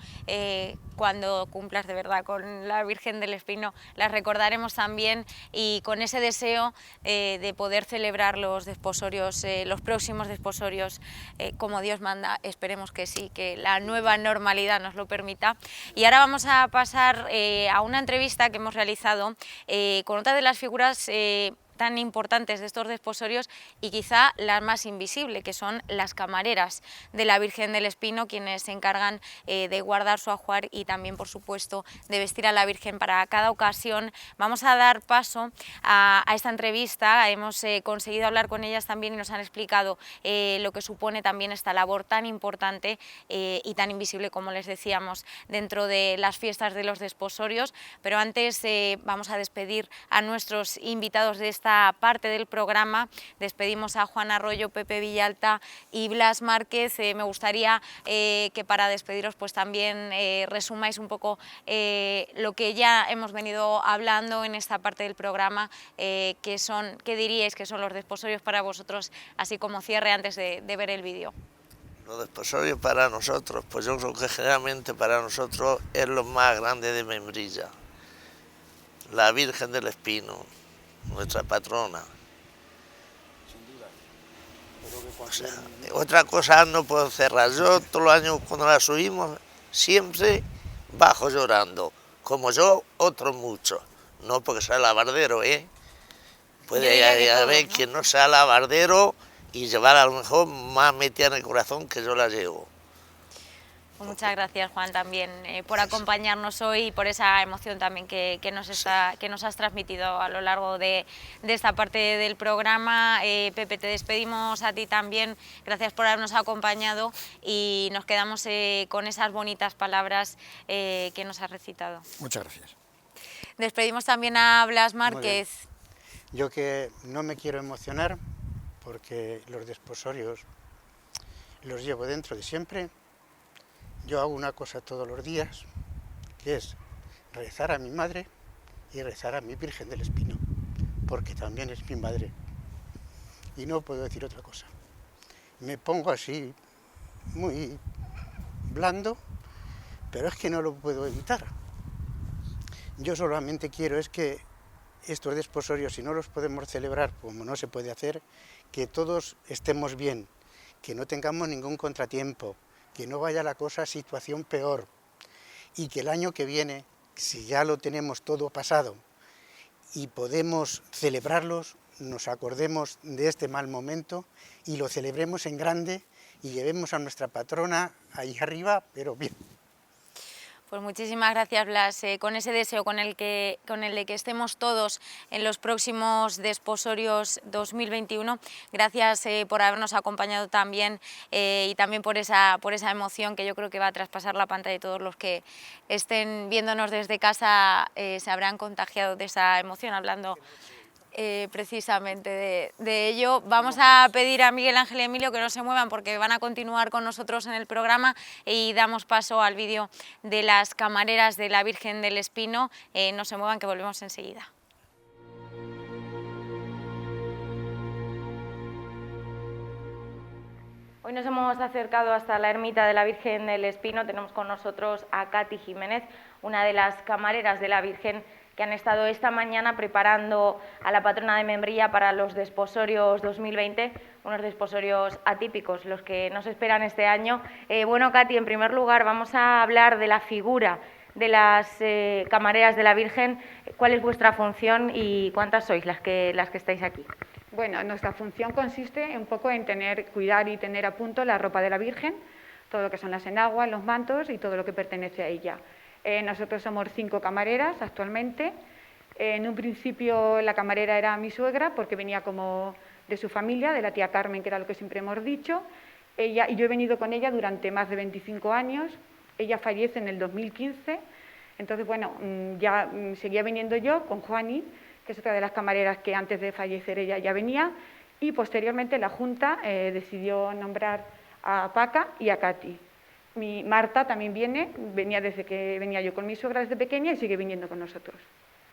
cuando cumplas de verdad con la Virgen del Espino las recordaremos también y con ese deseo de poder celebrar los desposorios, los próximos desposorios como Dios manda, esperemos que sí, que la nueva normalidad nos lo permita. Y ahora vamos a pasar a una entrevista que hemos realizado con otra de las figuras tan importantes de estos desposorios y quizá la más invisible, que son las camareras de la Virgen del Espino, quienes se encargan de guardar su ajuar y también, por supuesto, de vestir a la Virgen para cada ocasión. Vamos a dar paso a esta entrevista, hemos conseguido hablar con ellas también y nos han explicado lo que supone también esta labor tan importante y tan invisible, como les decíamos, dentro de las fiestas de los desposorios. Pero antes vamos a despedir a nuestros invitados de esta parte del programa. Despedimos a Juan Arroyo, Pepe Villalta y Blas Márquez. Me gustaría que para despediros pues también resumáis un poco lo que ya hemos venido hablando en esta parte del programa, qué diríais que son los desposorios para vosotros, así como cierre antes de ver el vídeo. Los desposorios para nosotros, pues yo creo que generalmente para nosotros es lo más grande de Membrilla. La Virgen del Espino, nuestra patrona. O sea, otra cosa no puedo cerrar. Yo todos los años cuando la subimos siempre bajo llorando. Como yo, otros muchos. No porque sea lavardero, Puede haber quien no sea lavardero y llevar a lo mejor más metida en el corazón que yo la llevo. Muchas gracias, Juan, también por acompañarnos hoy y por esa emoción también que nos has transmitido a lo largo de esta parte del programa. Pepe, te despedimos a ti también, gracias por habernos acompañado y nos quedamos con esas bonitas palabras que nos has recitado. Muchas gracias. Despedimos también a Blas Márquez. Yo que no me quiero emocionar porque los desposorios los llevo dentro de siempre. Yo hago una cosa todos los días, que es rezar a mi madre y rezar a mi Virgen del Espino, porque también es mi madre. Y no puedo decir otra cosa. Me pongo así, muy blando, pero es que no lo puedo evitar. Yo solamente quiero es que estos desposorios, si no los podemos celebrar como no se puede hacer, que todos estemos bien, que no tengamos ningún contratiempo, que no vaya la cosa a situación peor y que el año que viene, si ya lo tenemos todo pasado y podemos celebrarlos, nos acordemos de este mal momento y lo celebremos en grande y llevemos a nuestra patrona ahí arriba, pero bien. Pues muchísimas gracias, Blas, con ese deseo con el de que estemos todos en los próximos desposorios 2021. Gracias por habernos acompañado también y también por esa emoción que yo creo que va a traspasar la pantalla y todos los que estén viéndonos desde casa se habrán contagiado de esa emoción hablando precisamente de ello. Vamos a pedir a Miguel Ángel y Emilio que no se muevan porque van a continuar con nosotros en el programa y damos paso al vídeo de las camareras de la Virgen del Espino. No se muevan que volvemos enseguida. Hoy nos hemos acercado hasta la ermita de la Virgen del Espino. Tenemos con nosotros a Katy Jiménez, una de las camareras de la Virgen que han estado esta mañana preparando a la patrona de Membrilla para los desposorios 2020, unos desposorios atípicos, los que nos esperan este año. Bueno, Katy, en primer lugar vamos a hablar de la figura de las camareras de la Virgen. ¿Cuál es vuestra función y cuántas sois las que estáis aquí? Bueno, nuestra función consiste un poco en cuidar y tener a punto la ropa de la Virgen, todo lo que son las enaguas, los mantos y todo lo que pertenece a ella. Nosotros somos 5 camareras actualmente. En un principio la camarera era mi suegra porque venía como de su familia, de la tía Carmen, que era lo que siempre hemos dicho. Y yo he venido con ella durante más de 25 años. Ella fallece en el 2015, entonces bueno, ya seguía viniendo yo con Juani, que es otra de las camareras que antes de fallecer ella ya venía, y posteriormente la Junta decidió nombrar a Paca y a Katy. Marta también venía desde que venía yo con mi suegra desde pequeña y sigue viniendo con nosotros.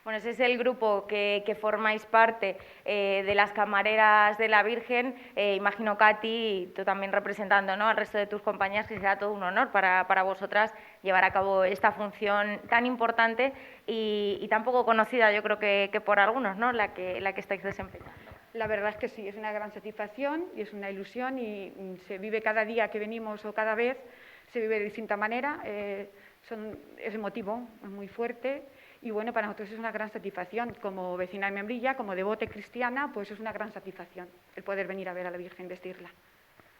Bueno, ese es el grupo que formáis parte de las camareras de la Virgen. Imagino, Katy, tú también representando, ¿no?, al resto de tus compañeras, que será todo un honor para vosotras llevar a cabo esta función tan importante y tan poco conocida, yo creo que por algunos, ¿no?, la que estáis desempeñando. La verdad es que sí, es una gran satisfacción y es una ilusión y se vive cada día que venimos o cada vez, se vive de distinta manera, es emotivo, es muy fuerte. Y bueno, para nosotros es una gran satisfacción, como vecina de Membrilla, como devote cristiana, pues es una gran satisfacción el poder venir a ver a la Virgen, vestirla.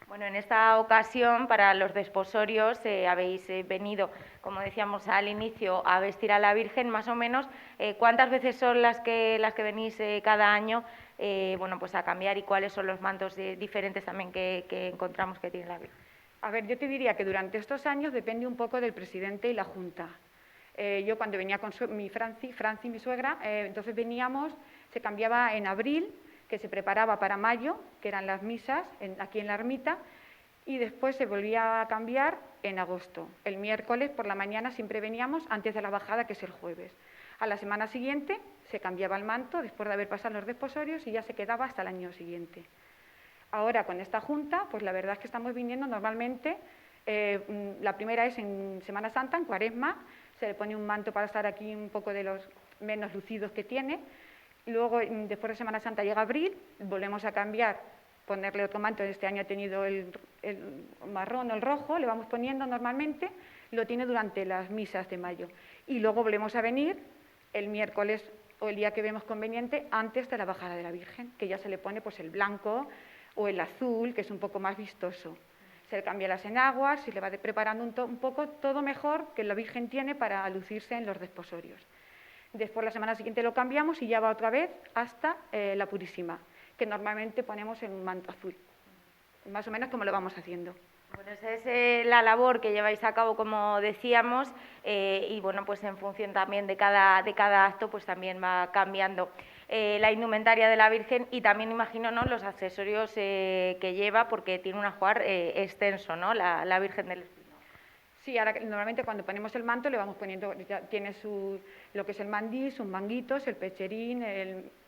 Bueno, en esta ocasión, para los desposorios, habéis venido, como decíamos al inicio, a vestir a la Virgen, más o menos. ¿Cuántas veces son las que venís cada año bueno, pues a cambiar, y cuáles son los mantos diferentes también que encontramos que tiene la Virgen? A ver, yo te diría que durante estos años depende un poco del presidente y la Junta. Yo cuando venía con mi Franci, mi suegra, entonces veníamos, se cambiaba en abril, que se preparaba para mayo, que eran las misas aquí en la ermita, y después se volvía a cambiar en agosto. El miércoles por la mañana siempre veníamos antes de la bajada, que es el jueves. A la semana siguiente se cambiaba el manto después de haber pasado los desposorios y ya se quedaba hasta el año siguiente. Ahora con esta junta, pues la verdad es que estamos viniendo normalmente, la primera es en Semana Santa, en Cuaresma, se le pone un manto para estar aquí un poco de los menos lucidos que tiene. Luego, después de Semana Santa llega abril, volvemos a cambiar, ponerle otro manto. Este año ha tenido el marrón o el rojo, le vamos poniendo normalmente, lo tiene durante las misas de mayo. Y luego volvemos a venir el miércoles o el día que vemos conveniente antes de la bajada de la Virgen, que ya se le pone pues el blanco o el azul, que es un poco más vistoso. Se le cambia las enaguas, se le va preparando un poco todo mejor que la Virgen tiene para lucirse en los desposorios. Después la semana siguiente lo cambiamos y ya va otra vez hasta la Purísima, que normalmente ponemos en un manto azul, más o menos como lo vamos haciendo. Bueno, esa es la labor que lleváis a cabo, como decíamos, y bueno, pues en función también de cada acto, pues también va cambiando la indumentaria de la Virgen y también, imagino, ¿no?, los accesorios que lleva, porque tiene un ajuar extenso, ¿no?, la Virgen del Espino. Sí, ahora normalmente cuando ponemos el manto le vamos poniendo, tiene lo que es el mandí, sus manguitos, el pecherín,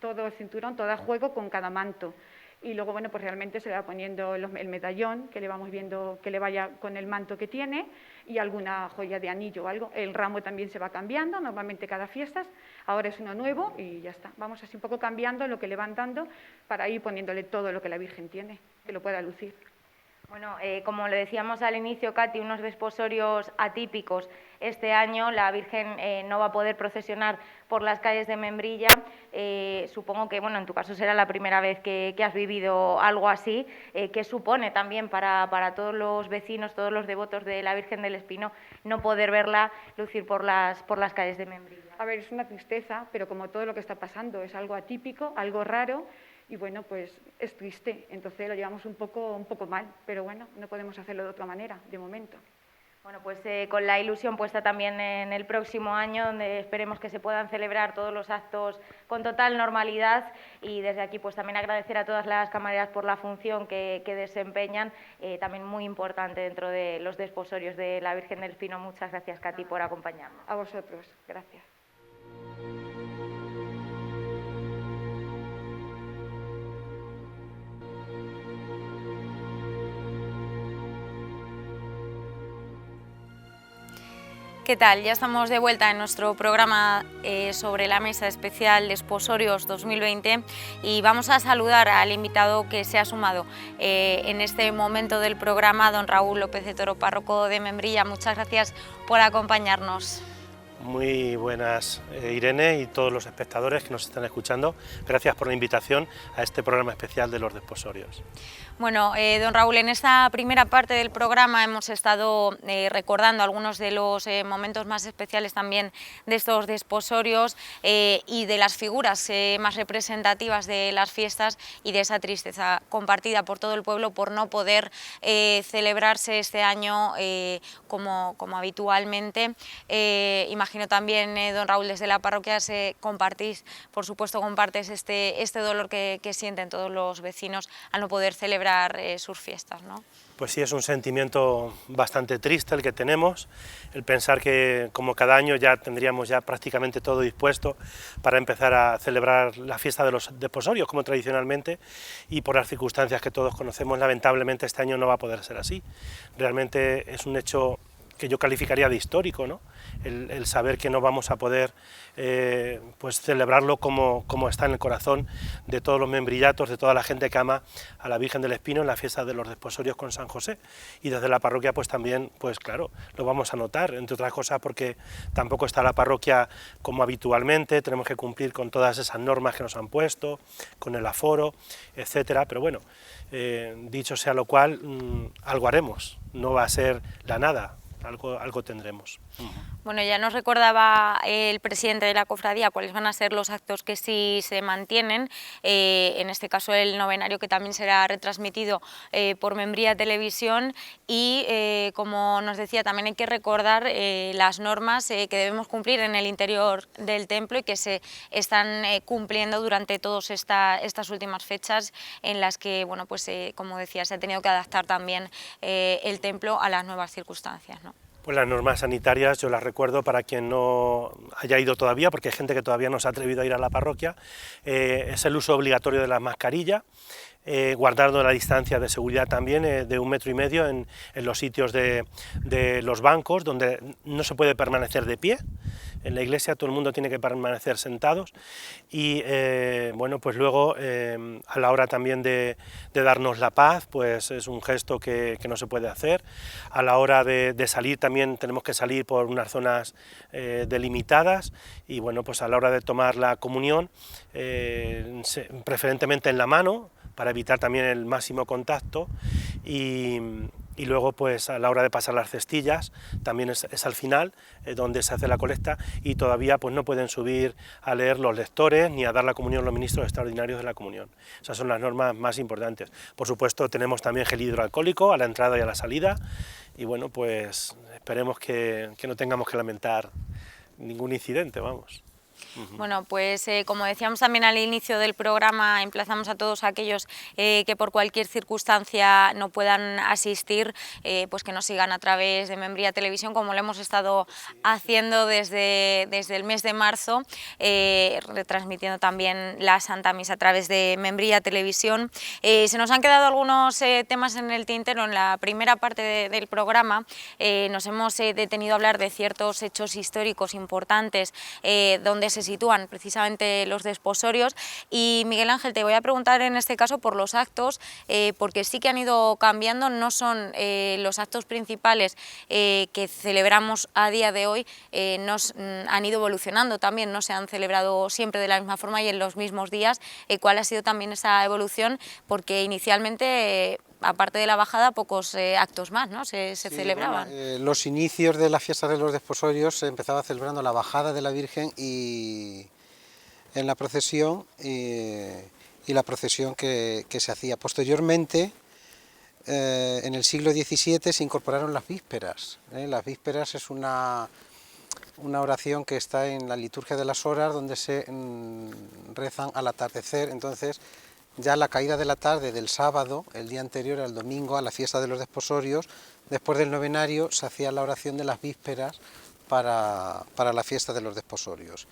todo el cinturón, todo a juego con cada manto. Y luego, bueno, pues realmente se le va poniendo el medallón, que le vamos viendo que le vaya con el manto que tiene, y alguna joya de anillo o algo. El ramo también se va cambiando, normalmente cada fiestas. Ahora es uno nuevo y ya está. Vamos así un poco cambiando lo que le van dando para ir poniéndole todo lo que la Virgen tiene, que lo pueda lucir. Bueno, como le decíamos al inicio, Katy, unos desposorios atípicos. Este año la Virgen no va a poder procesionar por las calles de Membrilla. Supongo que, bueno, en tu caso será la primera vez que has vivido algo así. ¿Qué supone también para todos los vecinos, todos los devotos de la Virgen del Espino, no poder verla lucir por las calles de Membrilla? A ver, es una tristeza, pero como todo lo que está pasando es algo atípico, algo raro. Y bueno, pues es triste, entonces lo llevamos un poco mal, pero bueno, no podemos hacerlo de otra manera, de momento. Bueno, pues con la ilusión puesta también en el próximo año, donde esperemos que se puedan celebrar todos los actos con total normalidad, y desde aquí pues también agradecer a todas las camareras por la función que desempeñan, también muy importante dentro de los desposorios de la Virgen del Espino. Muchas gracias, Katy, por acompañarnos. A vosotros, gracias. ¿Qué tal? Ya estamos de vuelta en nuestro programa sobre la mesa especial Desposorios 2020 y vamos a saludar al invitado que se ha sumado en este momento del programa, don Raúl López de Toro, párroco de Membrilla. Muchas gracias por acompañarnos. Muy buenas, Irene y todos los espectadores que nos están escuchando. Gracias por la invitación a este programa especial de los desposorios. Bueno, don Raúl, en esta primera parte del programa hemos estado recordando algunos de los momentos más especiales también de estos desposorios y de las figuras más representativas de las fiestas y de esa tristeza compartida por todo el pueblo por no poder celebrarse este año como habitualmente. Imagino también, don Raúl, desde la parroquia compartes este dolor que sienten todos los vecinos al no poder celebrar sus fiestas, ¿no? Pues sí, es un sentimiento bastante triste el que tenemos, el pensar que como cada año ya tendríamos ya prácticamente todo dispuesto para empezar a celebrar la fiesta de los desposorios como tradicionalmente, y por las circunstancias que todos conocemos, lamentablemente este año no va a poder ser así. Realmente es un hecho que yo calificaría de histórico, ¿no? El saber que no vamos a poder pues celebrarlo como está en el corazón de todos los membrillatos, de toda la gente que ama a la Virgen del Espino en la fiesta de los desposorios con San José. Y desde la parroquia pues también, pues claro, lo vamos a notar, entre otras cosas porque tampoco está la parroquia como habitualmente, tenemos que cumplir con todas esas normas que nos han puesto, con el aforo, etcétera, pero bueno, dicho sea lo cual, algo haremos, no va a ser la nada. Algo tendremos. Bueno, ya nos recordaba el presidente de la cofradía cuáles van a ser los actos que sí se mantienen, en este caso el novenario, que también será retransmitido por Membrilla Televisión, y como nos decía, también hay que recordar las normas que debemos cumplir en el interior del templo y que se están cumpliendo durante todas estas últimas fechas en las que, bueno, pues como decía, se ha tenido que adaptar también el templo a las nuevas circunstancias, ¿no? Pues las normas sanitarias yo las recuerdo para quien no haya ido todavía, porque hay gente que todavía no se ha atrevido a ir a la parroquia. Es el uso obligatorio de la mascarilla, guardando la distancia de seguridad también de 1,5 metros en los sitios de los bancos, donde no se puede permanecer de pie. En la iglesia todo el mundo tiene que permanecer sentados y bueno, pues luego a la hora también de darnos la paz, pues es un gesto que no se puede hacer. A la hora de salir también tenemos que salir por unas zonas delimitadas, y bueno, pues a la hora de tomar la comunión, preferentemente en la mano, para evitar también el máximo contacto, y luego pues a la hora de pasar las cestillas también es al final donde se hace la colecta, y todavía pues no pueden subir a leer los lectores ni a dar la comunión los ministros extraordinarios de la comunión. Esas son las normas más importantes. Por supuesto tenemos también gel hidroalcohólico a la entrada y a la salida, y bueno, pues esperemos que no tengamos que lamentar ningún incidente, vamos. Bueno, pues como decíamos también al inicio del programa, emplazamos a todos aquellos que por cualquier circunstancia no puedan asistir, pues que nos sigan a través de Membrilla Televisión, como lo hemos estado haciendo desde el mes de marzo, retransmitiendo también la Santa Misa a través de Membrilla Televisión. Se nos han quedado algunos temas en el tintero. En la primera parte del programa nos hemos detenido a hablar de ciertos hechos históricos importantes donde se sitúan precisamente los desposorios, y Miguel Ángel, te voy a preguntar en este caso por los actos, porque sí que han ido cambiando, no son los actos principales que celebramos a día de hoy, han ido evolucionando también, no se han celebrado siempre de la misma forma y en los mismos días. ¿Cuál ha sido también esa evolución? Porque inicialmente, aparte de la bajada, pocos actos más, ¿no? se celebraban. Bueno, los inicios de la fiesta de los desposorios se empezaba celebrando la bajada de la Virgen y en la procesión y la procesión que se hacía. Posteriormente, en el siglo XVII se incorporaron las vísperas. Las vísperas es una oración que está en la liturgia de las horas, donde se rezan al atardecer. Entonces, ya a la caída de la tarde del sábado, el día anterior al domingo, a la fiesta de los desposorios, después del novenario se hacía la oración de las vísperas para la fiesta de los desposorios.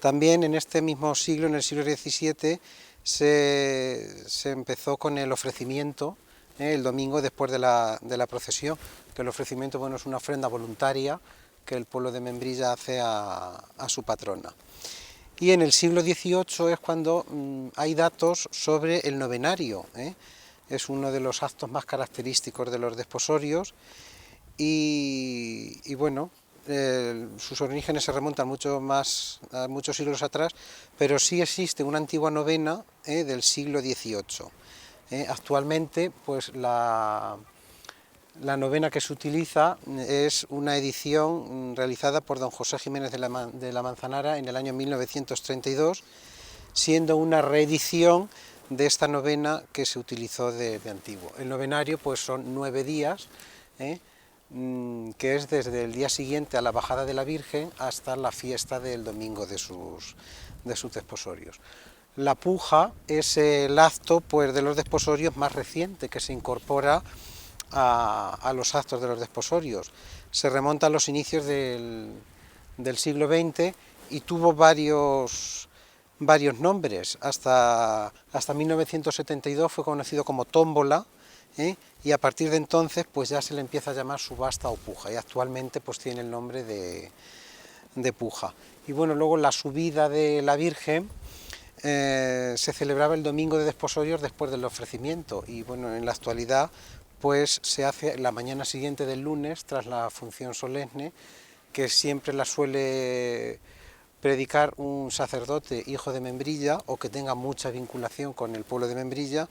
También en este mismo siglo, en el siglo XVII, se empezó con el ofrecimiento, el domingo después de la procesión, que el ofrecimiento, bueno, es una ofrenda voluntaria que el pueblo de Membrilla hace a su patrona. Y en el siglo XVIII es cuando hay datos sobre el novenario, ¿eh? Es uno de los actos más característicos de los desposorios y bueno, sus orígenes se remontan a muchos siglos atrás, pero sí existe una antigua novena del siglo XVIII. Actualmente, pues la novena que se utiliza es una edición realizada por don José Jiménez de la Manzanara en el año 1932, siendo una reedición de esta novena que se utilizó de antiguo. El novenario pues son 9 días, que es desde el día siguiente a la bajada de la Virgen hasta la fiesta del domingo de sus desposorios. La puja es el acto pues, de los desposorios más reciente que se incorpora a los actos de los desposorios. Se remonta a los inicios del siglo XX y tuvo varios nombres. Hasta 1972 fue conocido como tómbola, y a partir de entonces pues ya se le empieza a llamar subasta o puja, y actualmente pues tiene el nombre de puja. Y bueno, luego la subida de la Virgen se celebraba el domingo de desposorios después del ofrecimiento, y bueno, en la actualidad pues se hace la mañana siguiente del lunes tras la función solemne, que siempre la suele predicar un sacerdote hijo de Membrilla o que tenga mucha vinculación con el pueblo de Membrilla,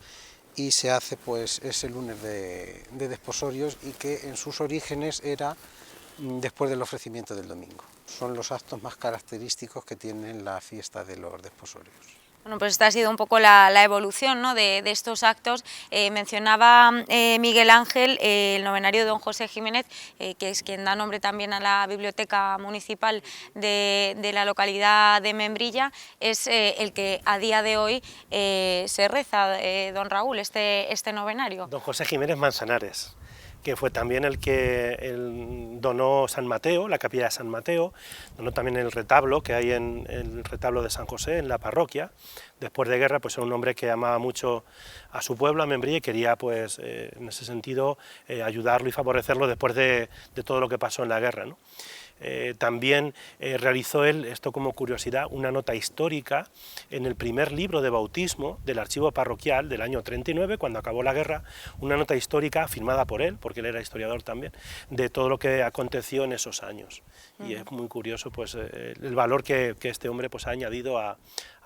y se hace pues ese lunes de desposorios, y que en sus orígenes era después del ofrecimiento del domingo. Son los actos más característicos que tienen la fiesta de los desposorios. Bueno, pues esta ha sido un poco la evolución, ¿no?, de estos actos. Mencionaba Miguel Ángel el novenario de don José Jiménez, que es quien da nombre también a la biblioteca municipal de la localidad de Membrilla. Es el que a día de hoy se reza, don Raúl, este novenario. Don José Jiménez Manzanares, que fue también el que donó San Mateo, la capilla de San Mateo, donó también el retablo que hay en el retablo de San José, en la parroquia. Después de guerra, pues era un hombre que amaba mucho a su pueblo, a Membrilla, y quería, pues, en ese sentido, ayudarlo y favorecerlo después de todo lo que pasó en la guerra, ¿no? También realizó él, esto como curiosidad, una nota histórica en el primer libro de bautismo del archivo parroquial del año 39, cuando acabó la guerra, una nota histórica firmada por él, porque él era historiador también, de todo lo que aconteció en esos años. Y es muy curioso pues, el valor que este hombre pues, ha añadido a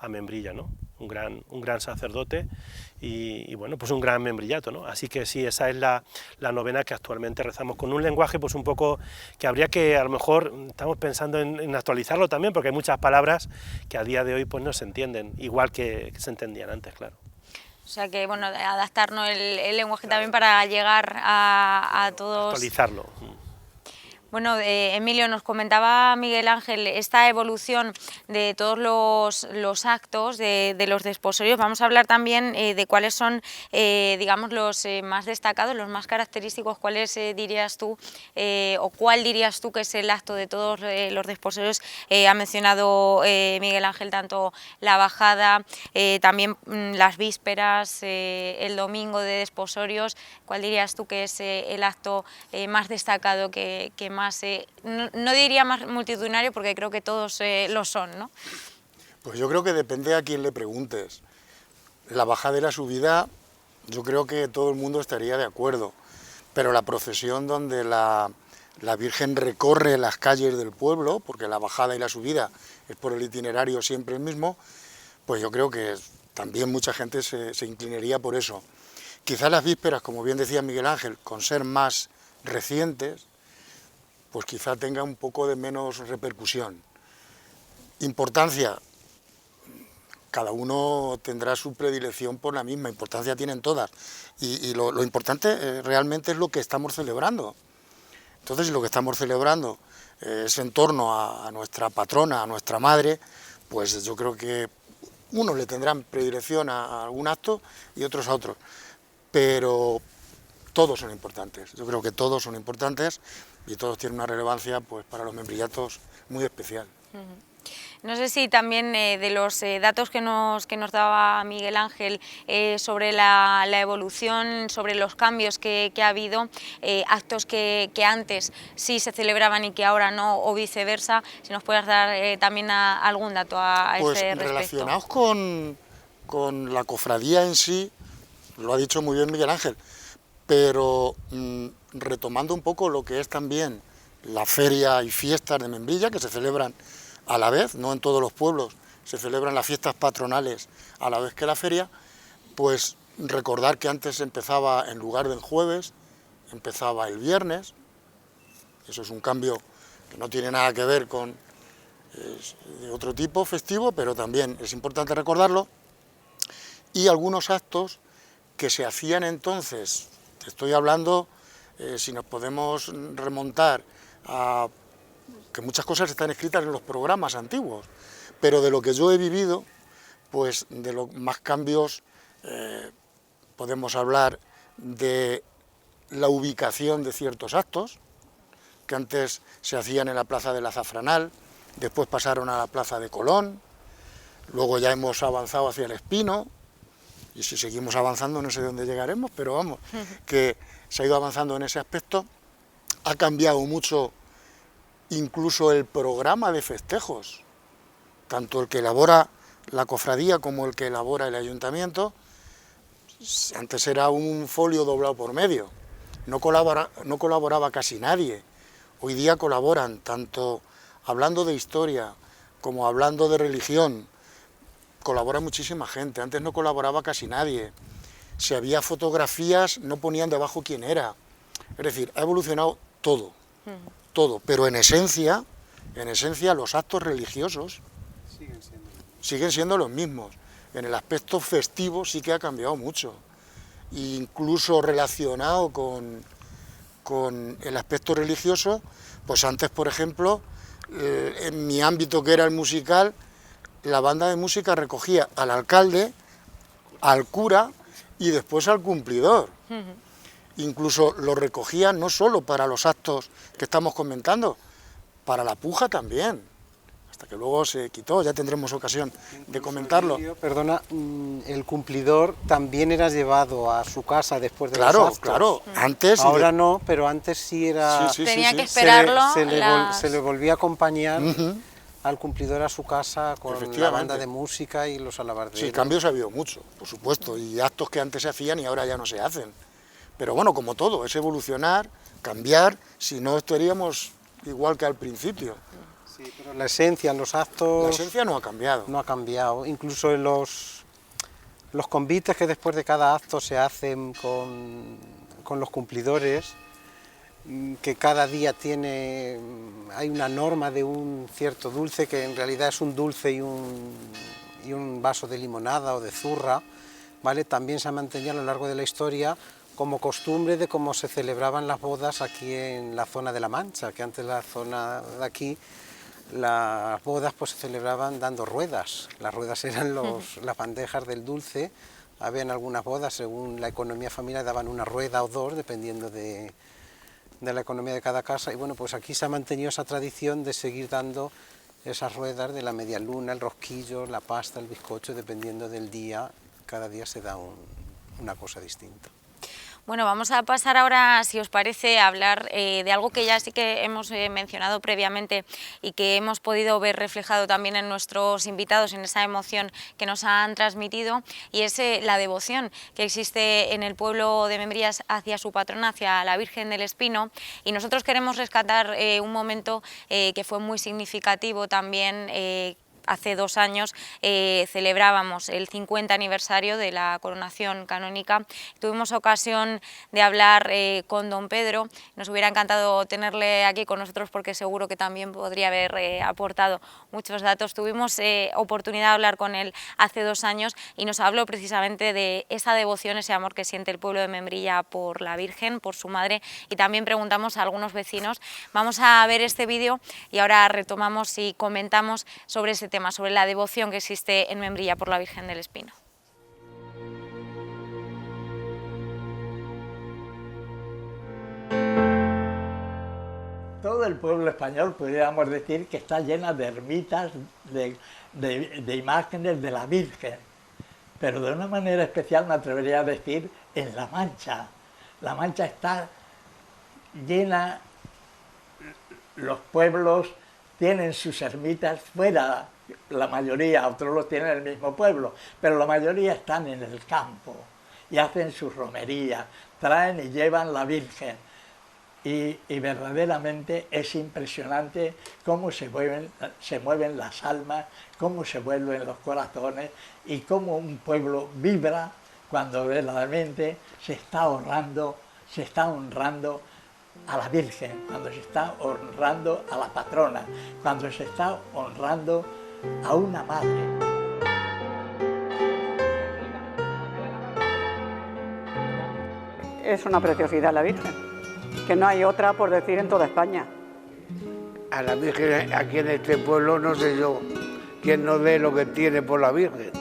Membrilla, ¿no? Un gran sacerdote y bueno, pues un gran membrillato, ¿no? Así que sí, esa es la novena que actualmente rezamos, con un lenguaje pues un poco que habría que, a lo mejor, estamos pensando en actualizarlo también, porque hay muchas palabras que a día de hoy pues no se entienden, igual que se entendían antes, claro. O sea que, bueno, adaptarnos el lenguaje también para llegar a todos. Actualizarlo. Bueno, Emilio, nos comentaba Miguel Ángel esta evolución de todos los actos de los desposorios. Vamos a hablar también de cuáles son, digamos, los más destacados, los más característicos. ¿Cuáles dirías tú, o cuál dirías tú que es el acto de todos los desposorios? Ha mencionado Miguel Ángel tanto la bajada, también las vísperas, el domingo de desposorios. ¿Cuál dirías tú que es el acto más destacado, que más, no diría más multitudinario, porque creo que todos lo son, ¿no? Pues yo creo que depende a quién le preguntes. La bajada y la subida, yo creo que todo el mundo estaría de acuerdo, pero la procesión donde la Virgen recorre las calles del pueblo, porque la bajada y la subida es por el itinerario siempre el mismo, pues yo creo que también mucha gente se inclinaría por eso. Quizás las vísperas, como bien decía Miguel Ángel, con ser más recientes, pues quizá tenga un poco de menos repercusión. Importancia, cada uno tendrá su predilección por la misma, importancia tienen todas, y lo importante realmente es lo que estamos celebrando. Entonces, si lo que estamos celebrando es en torno a nuestra patrona, a nuestra madre, pues yo creo que unos le tendrán predilección a algún acto y otros a otros, pero todos son importantes, yo creo que todos son importantes y todos tienen una relevancia pues para los membrillatos muy especial. No sé si también de los datos que nos daba Miguel Ángel sobre la evolución, sobre los cambios que ha habido, actos que antes sí se celebraban y que ahora no, o viceversa, si nos puedes dar también algún dato a Pues ese respecto. relacionados con la cofradía en sí, lo ha dicho muy bien Miguel Ángel, pero retomando un poco lo que es también la feria y fiestas de Membrilla, que se celebran a la vez, no en todos los pueblos, se celebran las fiestas patronales a la vez que la feria, pues recordar que antes empezaba, en lugar del jueves, empezaba el viernes. Eso es un cambio que no tiene nada que ver con de otro tipo festivo, pero también es importante recordarlo. Y algunos actos que se hacían entonces, te estoy hablando, si nos podemos remontar a que muchas cosas están escritas en los programas antiguos, pero de lo que yo he vivido, pues de los más cambios podemos hablar de la ubicación de ciertos actos, que antes se hacían en la Plaza del Azafranal, después pasaron a la Plaza de Colón, luego ya hemos avanzado hacia el Espino, y si seguimos avanzando no sé dónde llegaremos, pero vamos, que se ha ido avanzando en ese aspecto. Ha cambiado mucho incluso el programa de festejos, tanto el que elabora la cofradía como el que elabora el ayuntamiento. Antes era un folio doblado por medio, no colaboraba casi nadie. Hoy día colaboran, tanto hablando de historia como hablando de religión, colabora muchísima gente. Antes no colaboraba casi nadie. Si había fotografías no ponían debajo quién era. Es decir, ha evolucionado todo, todo, pero en esencia los actos religiosos siguen siendo los mismos. En el aspecto festivo sí que ha cambiado mucho, incluso relacionado con el aspecto religioso, pues antes, por ejemplo, en mi ámbito que era el musical, la banda de música recogía al alcalde, al cura y después al cumplidor. Incluso lo recogía no solo para los actos que estamos comentando, para la puja también, hasta que luego se quitó, ya tendremos ocasión de comentarlo. Perdona, el cumplidor también era llevado a su casa después de los actos. Claro, antes... Ahora no, pero antes sí era... Tenía que esperarlo. Se le volvía a acompañar al cumplidor a su casa con la banda de música y los alabarderos. Sí, cambios ha habido mucho, por supuesto, y actos que antes se hacían y ahora ya no se hacen. Pero bueno, como todo, es evolucionar, cambiar, si no estaríamos igual que al principio. Sí, pero la esencia, los actos... La esencia no ha cambiado. No ha cambiado, incluso en los convites que después de cada acto se hacen con los cumplidores, que cada día hay una norma de un cierto dulce, que en realidad es un dulce y un vaso de limonada o de zurra, ¿vale? También se ha mantenido a lo largo de la historia como costumbre de cómo se celebraban las bodas aquí en la zona de La Mancha, que antes la zona de aquí, las bodas pues se celebraban dando ruedas. Las ruedas eran las bandejas del dulce. Habían algunas bodas, según la economía familiar, daban una rueda o dos, dependiendo de la economía de cada casa. Y bueno, pues aquí se ha mantenido esa tradición de seguir dando esas ruedas de la media luna, el rosquillo, la pasta, el bizcocho, dependiendo del día. Cada día se da una cosa distinta. Bueno, vamos a pasar ahora, si os parece, a hablar de algo que ya sí que hemos mencionado previamente y que hemos podido ver reflejado también en nuestros invitados, en esa emoción que nos han transmitido, y es la devoción que existe en el pueblo de Membrillas hacia su patrona, hacia la Virgen del Espino, y nosotros queremos rescatar un momento que fue muy significativo también. Hace 2 años celebrábamos el 50 aniversario de la coronación canónica. Tuvimos ocasión de hablar con don Pedro. Nos hubiera encantado tenerle aquí con nosotros porque seguro que también podría haber aportado muchos datos. Tuvimos oportunidad de hablar con él hace 2 años y nos habló precisamente de esa devoción, ese amor que siente el pueblo de Membrilla por la Virgen, por su madre, y también preguntamos a algunos vecinos. Vamos a ver este vídeo y ahora retomamos y comentamos sobre ese tema, sobre la devoción que existe en Membrilla por la Virgen del Espino. todo el pueblo español pudiéramos decir que está llena de ermitas, de imágenes de la Virgen, pero de una manera especial me atrevería a decir en La Mancha. La Mancha está llena, los pueblos tienen sus ermitas fuera, la mayoría, otros los tienen en el mismo pueblo, pero la mayoría están en el campo y hacen sus romerías, traen y llevan la Virgen. Y verdaderamente es impresionante cómo se mueven las almas, cómo se mueven los corazones y cómo un pueblo vibra cuando verdaderamente se está honrando a la Virgen, cuando se está honrando a la patrona, cuando se está honrando a una madre. Es una preciosidad la Virgen, que no hay otra por decir en toda España. A la Virgen aquí en este pueblo no sé yo quién no dé lo que tiene por la Virgen.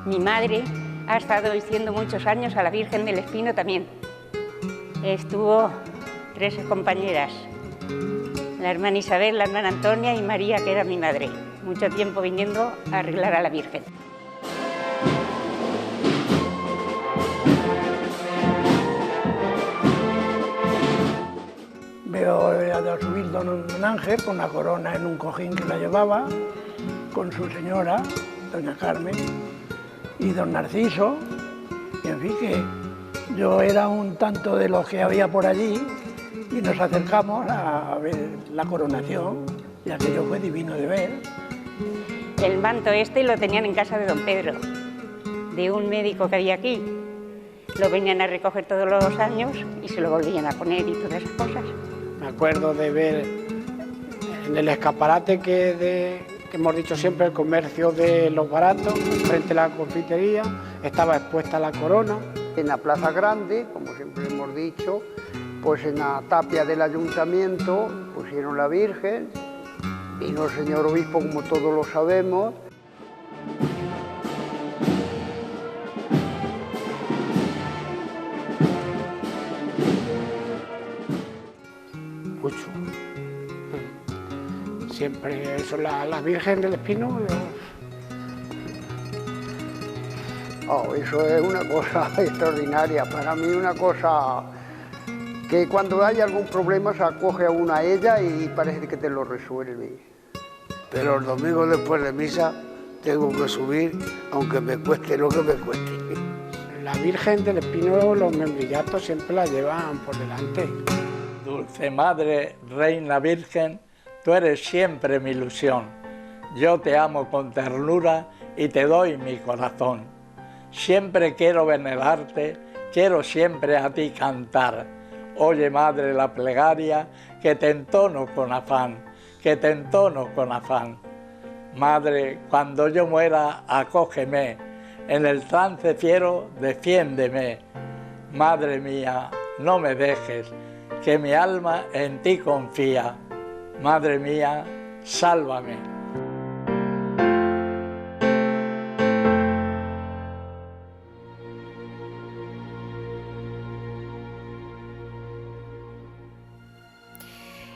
Mi madre ha estado diciendo muchos años a la Virgen del Espino también. Estuvo 3 compañeras, la hermana Isabel, la hermana Antonia y María, que era mi madre, mucho tiempo viniendo a arreglar a la Virgen. Veo a subir don Ángel con la corona en un cojín que la llevaba, con su señora, doña Carmen, y don Narciso, y en fin que yo era un tanto de los que había por allí y nos acercamos a ver la coronación y aquello fue divino de ver. El manto este lo tenían en casa de don Pedro, de un médico que había aquí. Lo venían a recoger todos los años y se lo volvían a poner y todas esas cosas. Me acuerdo de ver en el escaparate que hemos dicho siempre, el comercio de los baratos, frente a la confitería, estaba expuesta la corona. En la Plaza Grande, como siempre hemos dicho, pues en la tapia del ayuntamiento pusieron la Virgen, vino el señor obispo, como todos lo sabemos. Mucho. Siempre eso, la Virgen del Espino. Eso es una cosa extraordinaria, para mí una cosa que cuando hay algún problema se acoge a una a ella y parece que te lo resuelve. Pero el domingo después de misa tengo que subir, aunque me cueste lo que me cueste. La Virgen del Espino, los membrillatos siempre la llevan por delante. Dulce Madre, Reina Virgen, tú eres siempre mi ilusión. Yo te amo con ternura y te doy mi corazón. Siempre quiero venerarte, quiero siempre a ti cantar. Oye, Madre, la plegaria que te entono con afán, que te entono con afán. Madre, cuando yo muera, acógeme, en el trance fiero, defiéndeme. Madre mía, no me dejes, que mi alma en ti confía. Madre mía, sálvame.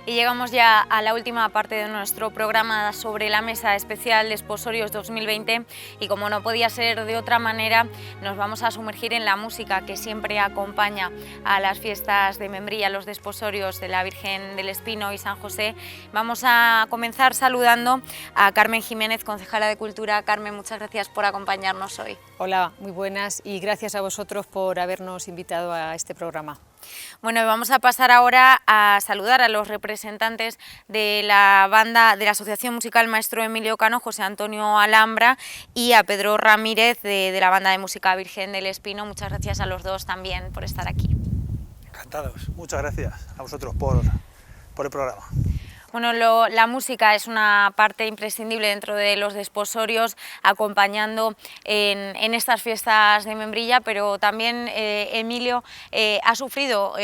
Y llegamos ya a la última parte de nuestro programa sobre la mesa especial Desposorios 2020 y como no podía ser de otra manera nos vamos a sumergir en la música que siempre acompaña a las fiestas de Membrilla, los desposorios de la Virgen del Espino y San José. Vamos a comenzar saludando a Carmen Jiménez, concejala de Cultura. Carmen, muchas gracias por acompañarnos hoy. Hola, muy buenas y gracias a vosotros por habernos invitado a este programa. Bueno, vamos a pasar ahora a saludar a los representantes de la banda de la Asociación Musical Maestro Emilio Cano, José Antonio Alhambra, y a Pedro Ramírez de la banda de música Virgen del Espino. Muchas gracias a los dos también por estar aquí. Encantados, muchas gracias a vosotros por el programa. Bueno, la música es una parte imprescindible dentro de los desposorios, acompañando en estas fiestas de Membrilla, pero también Emilio ha sufrido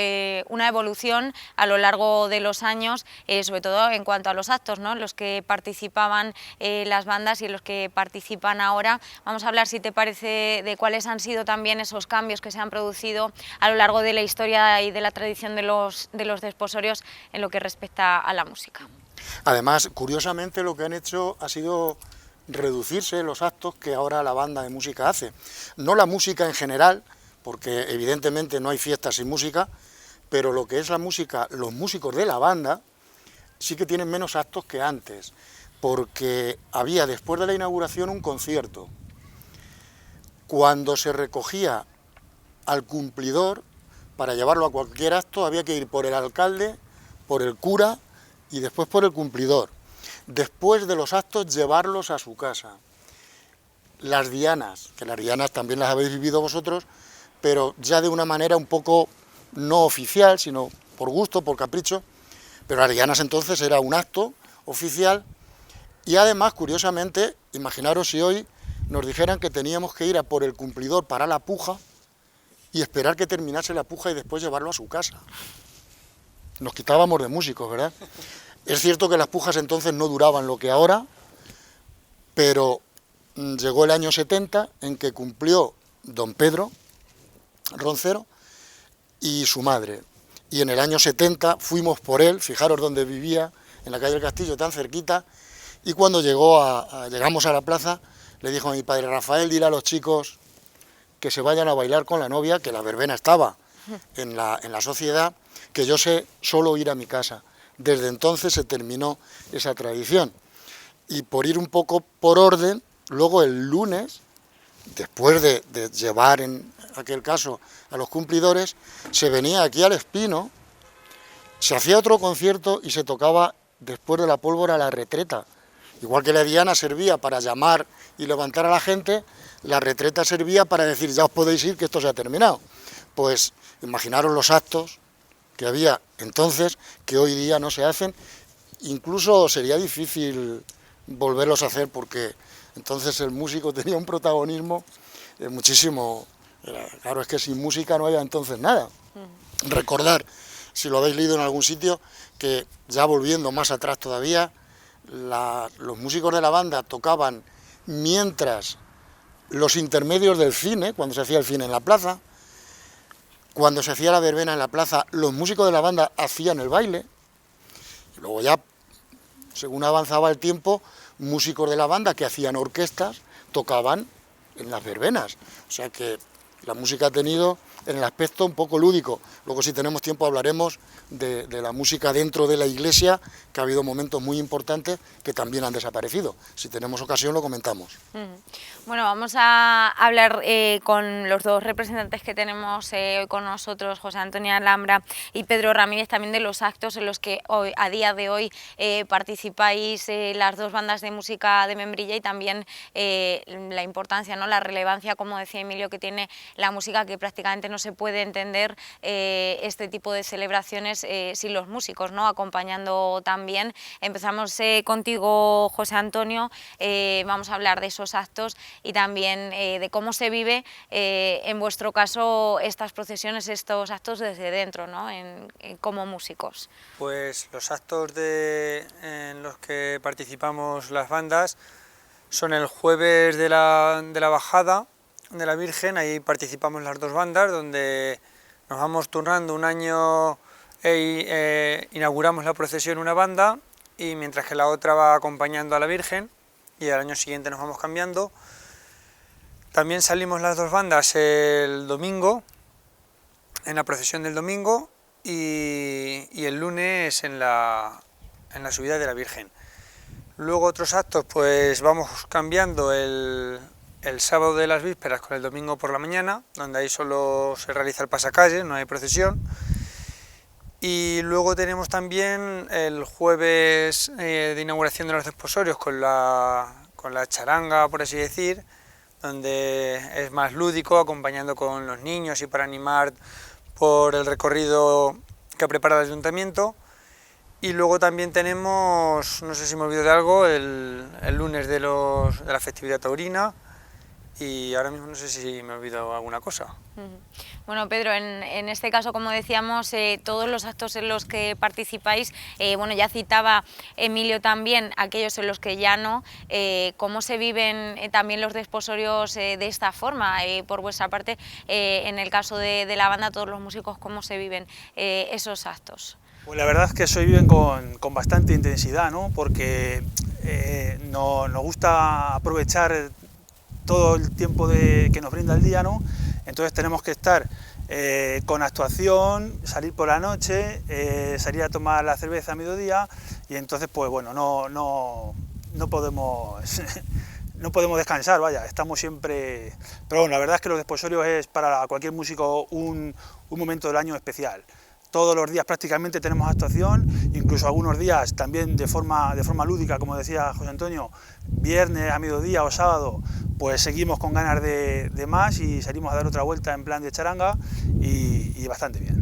una evolución a lo largo de los años, sobre todo en cuanto a los actos, ¿no?, en los que participaban las bandas y en los que participan ahora. Vamos a hablar, si te parece, de cuáles han sido también esos cambios que se han producido a lo largo de la historia y de la tradición de los desposorios en lo que respecta a la música. Además, curiosamente, lo que han hecho ha sido reducirse los actos que ahora la banda de música hace. No la música en general, porque evidentemente no hay fiestas sin música, pero lo que es la música, los músicos de la banda sí que tienen menos actos que antes, porque había después de la inauguración un concierto. Cuando se recogía al cumplidor, para llevarlo a cualquier acto había que ir por el alcalde, por el cura y después por el cumplidor. Después de los actos, llevarlos a su casa. Las dianas, que las dianas también las habéis vivido vosotros, pero ya de una manera un poco no oficial, sino por gusto, por capricho, pero las dianas entonces era un acto oficial. Y además, curiosamente, imaginaros si hoy nos dijeran que teníamos que ir a por el cumplidor para la puja y esperar que terminase la puja y después llevarlo a su casa. Nos quitábamos de músicos, ¿verdad? Es cierto que las pujas entonces no duraban lo que ahora, pero llegó el año 70 en que cumplió don Pedro Roncero y su madre. Y en el año 70 fuimos por él, fijaros dónde vivía, en la calle del Castillo, tan cerquita, y cuando llegamos a la plaza, le dijo a mi padre: Rafael, dile a los chicos que se vayan a bailar con la novia, que la verbena estaba en la sociedad, que yo sé solo ir a mi casa. Desde entonces se terminó esa tradición. Y por ir un poco por orden, luego el lunes, después de llevar en aquel caso a los cumplidores, se venía aquí al Espino, se hacía otro concierto y se tocaba después de la pólvora la retreta. Igual que la diana servía para llamar y levantar a la gente, la retreta servía para decir: ya os podéis ir, que esto se ha terminado. Pues imaginaros los actos que había entonces, que hoy día no se hacen, incluso sería difícil volverlos a hacer, porque entonces el músico tenía un protagonismo muchísimo. Claro, es que sin música no había entonces nada. Recordar, si lo habéis leído en algún sitio, que ya volviendo más atrás todavía, los músicos de la banda tocaban mientras los intermedios del cine, cuando se hacía el cine en la plaza. Cuando se hacía la verbena en la plaza, los músicos de la banda hacían el baile. Y luego ya, según avanzaba el tiempo, músicos de la banda que hacían orquestas tocaban en las verbenas. O sea que la música ha tenido en el aspecto un poco lúdico. Luego, si tenemos tiempo, hablaremos de la música dentro de la iglesia, que ha habido momentos muy importantes que también han desaparecido. Si tenemos ocasión, lo comentamos. Bueno, vamos a hablar con los dos representantes que tenemos hoy con nosotros, José Antonio Alhambra y Pedro Ramírez, también de los actos en los que hoy, a día de hoy participáis las dos bandas de música de Membrilla, y también la importancia, ¿no?, la relevancia, como decía Emilio, que tiene la música, que prácticamente no se puede entender este tipo de celebraciones sin los músicos, ¿no?, acompañando también. Empezamos contigo, José Antonio. Vamos a hablar de esos actos y también de cómo se vive, en vuestro caso, estas procesiones, estos actos desde dentro, ¿no?, como músicos. Pues los actos en los que participamos las bandas son el jueves de la bajada de la Virgen. Ahí participamos las dos bandas, donde nos vamos turnando un año, inauguramos la procesión una banda, y mientras que la otra va acompañando a la Virgen, y al año siguiente nos vamos cambiando. También salimos las dos bandas el domingo, en la procesión del domingo, y el lunes en la subida de la Virgen. Luego otros actos, pues vamos cambiando el sábado de las vísperas con el domingo por la mañana, donde ahí solo se realiza el pasacalle, no hay procesión. Y luego tenemos también el jueves de inauguración de los desposorios con la charanga, por así decir, donde es más lúdico, acompañando con los niños y para animar por el recorrido que prepara el ayuntamiento. Y luego también tenemos, no sé si me olvido de algo, el lunes de la festividad taurina, y ahora mismo no sé si me he olvidado alguna cosa. Bueno, Pedro, en este caso, como decíamos, todos los actos en los que participáis, bueno, ya citaba Emilio también aquellos en los que ya no, ¿cómo se viven también los desposorios de esta forma? Por vuestra parte, en el caso de la banda, todos los músicos, ¿cómo se viven esos actos? Pues la verdad es que se viven con bastante intensidad, ¿no? Porque nos gusta aprovechar todo el tiempo que nos brinda el día, ¿no? Entonces tenemos que estar con actuación, salir por la noche, salir a tomar la cerveza a mediodía, y entonces pues bueno, no podemos no podemos descansar, vaya, estamos siempre... Pero bueno, la verdad es que los desposorios es para cualquier músico un momento del año especial. Todos los días prácticamente tenemos actuación, incluso algunos días también de forma lúdica, como decía José Antonio, viernes a mediodía o sábado, pues seguimos con ganas de más y salimos a dar otra vuelta en plan de charanga y bastante bien.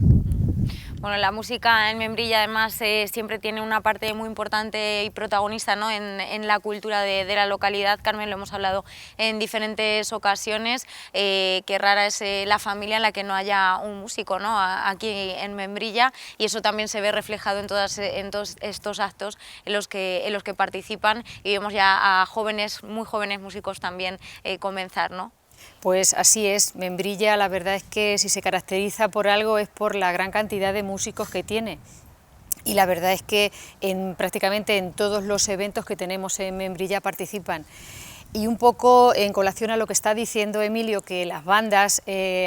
Bueno, la música en Membrilla además siempre tiene una parte muy importante y protagonista, ¿no? en la cultura de la localidad. Carmen, lo hemos hablado en diferentes ocasiones, que rara es la familia en la que no haya un músico, ¿no? Aquí en Membrilla, y eso también se ve reflejado en todos estos actos en los que participan, y vemos ya a jóvenes, muy jóvenes músicos también comenzar, ¿no? Pues así es, Membrilla la verdad es que si se caracteriza por algo es por la gran cantidad de músicos que tiene. Y la verdad es que prácticamente en todos los eventos que tenemos en Membrilla participan. Y un poco en colación a lo que está diciendo Emilio, que las bandas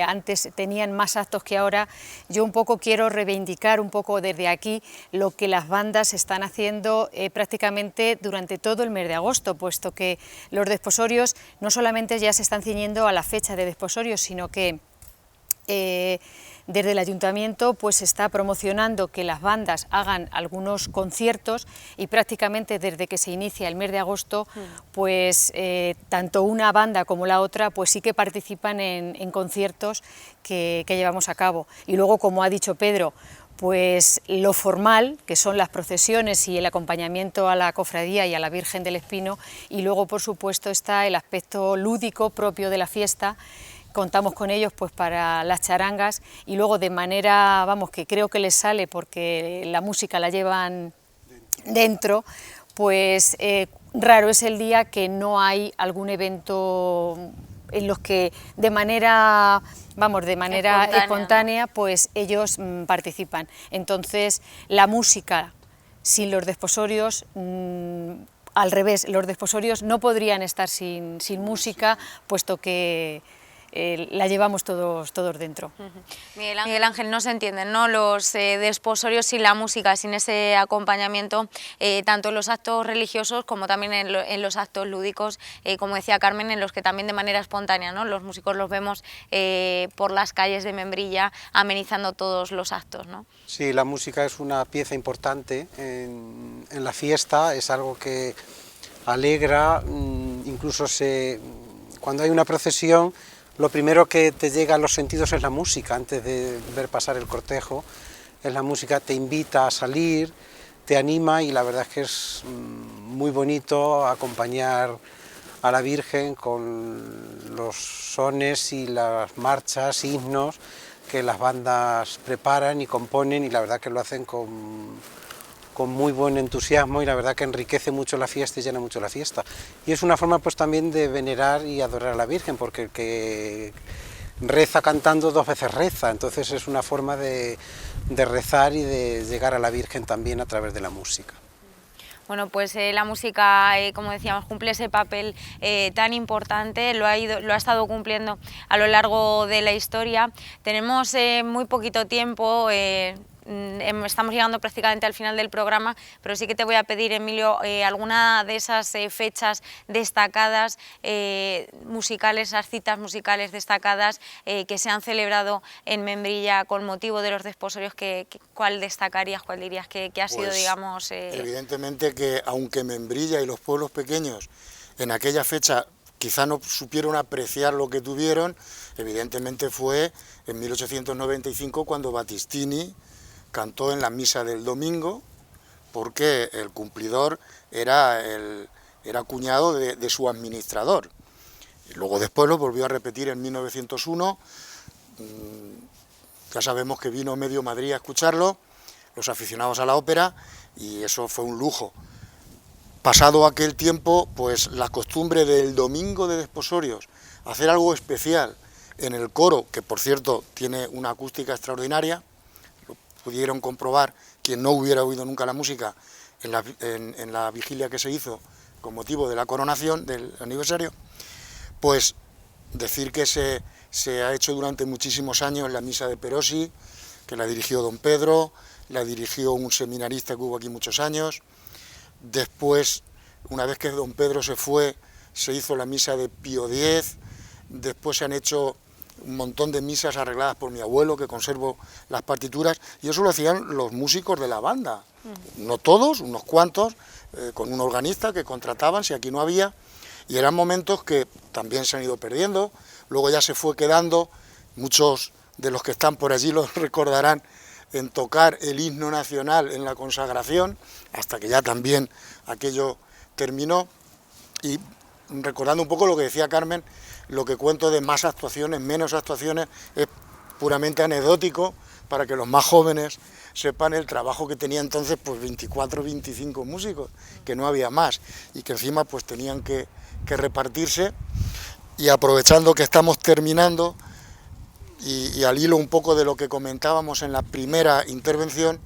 antes tenían más actos que ahora, yo un poco quiero reivindicar un poco desde aquí lo que las bandas están haciendo prácticamente durante todo el mes de agosto, puesto que los desposorios no solamente ya se están ciñendo a la fecha de desposorios, sino que desde el ayuntamiento pues se está promocionando que las bandas hagan algunos conciertos, y prácticamente desde que se inicia el mes de agosto pues tanto una banda como la otra pues sí que participan en conciertos que llevamos a cabo. Y luego, como ha dicho Pedro, pues lo formal, que son las procesiones y el acompañamiento a la cofradía y a la Virgen del Espino, y luego por supuesto está el aspecto lúdico propio de la fiesta. Contamos con ellos pues para las charangas, y luego de manera, vamos, que creo que les sale porque la música la llevan dentro, pues raro es el día que no hay algún evento en los que de manera espontánea pues ellos participan. Entonces la música sin los desposorios, al revés, los desposorios no podrían estar sin música, puesto que la llevamos todos dentro. Miguel Ángel, no se entienden, ¿no? Los desposorios sin la música, sin ese acompañamiento, tanto en los actos religiosos como también en los actos lúdicos, como decía Carmen, en los que también de manera espontánea, ¿no? Los músicos los vemos por las calles de Membrilla amenizando todos los actos, ¿no? Sí, la música es una pieza importante en la fiesta, es algo que alegra, incluso cuando hay una procesión, lo primero que te llega a los sentidos es la música. Antes de ver pasar el cortejo, es la música, te invita a salir, te anima, y la verdad es que es muy bonito acompañar a la Virgen con los sones y las marchas, himnos que las bandas preparan y componen, y la verdad que lo hacen con muy buen entusiasmo, y la verdad que enriquece mucho la fiesta y llena mucho la fiesta. Y es una forma pues también de venerar y adorar a la Virgen, porque el que reza cantando dos veces reza, entonces es una forma de rezar y de llegar a la Virgen también a través de la música. Bueno, pues la música, como decíamos, cumple ese papel tan importante, lo ha estado cumpliendo a lo largo de la historia. Tenemos muy poquito tiempo, estamos llegando prácticamente al final del programa, pero sí que te voy a pedir, Emilio, alguna de esas fechas destacadas musicales, esas citas musicales destacadas que se han celebrado en Membrilla con motivo de los desposorios, ¿cuál destacarías, cuál dirías que ha sido, pues, digamos...? Evidentemente que aunque Membrilla y los pueblos pequeños en aquella fecha quizá no supieron apreciar lo que tuvieron, evidentemente fue en 1895 cuando Battistini cantó en la misa del domingo porque el cumplidor era cuñado de su administrador. Y luego después lo volvió a repetir en 1901, ya sabemos que vino medio Madrid a escucharlo, los aficionados a la ópera, y eso fue un lujo. Pasado aquel tiempo, pues la costumbre del domingo de desposorios, hacer algo especial en el coro, que por cierto tiene una acústica extraordinaria, lo pudieron comprobar quien no hubiera oído nunca la música en la vigilia que se hizo con motivo de la coronación del aniversario, pues decir que se ha hecho durante muchísimos años la misa de Perosi, que la dirigió don Pedro, la dirigió un seminarista que hubo aquí muchos años. Después, una vez que don Pedro se fue, se hizo la misa de Pío X, después se han hecho un montón de misas arregladas por mi abuelo, que conservo las partituras, y eso lo hacían los músicos de la banda, no todos, unos cuantos, con un organista que contrataban, si aquí no había, y eran momentos que también se han ido perdiendo. Luego ya se fue quedando, muchos de los que están por allí los recordarán, en tocar el himno nacional en la consagración, hasta que ya también aquello terminó. Y recordando un poco lo que decía Carmen, lo que cuento de más actuaciones, menos actuaciones, es puramente anecdótico, para que los más jóvenes sepan el trabajo que tenía entonces, pues 24, 25 músicos, que no había más, y que encima pues tenían que repartirse. Y aprovechando que estamos terminando, y al hilo un poco de lo que comentábamos en la primera intervención,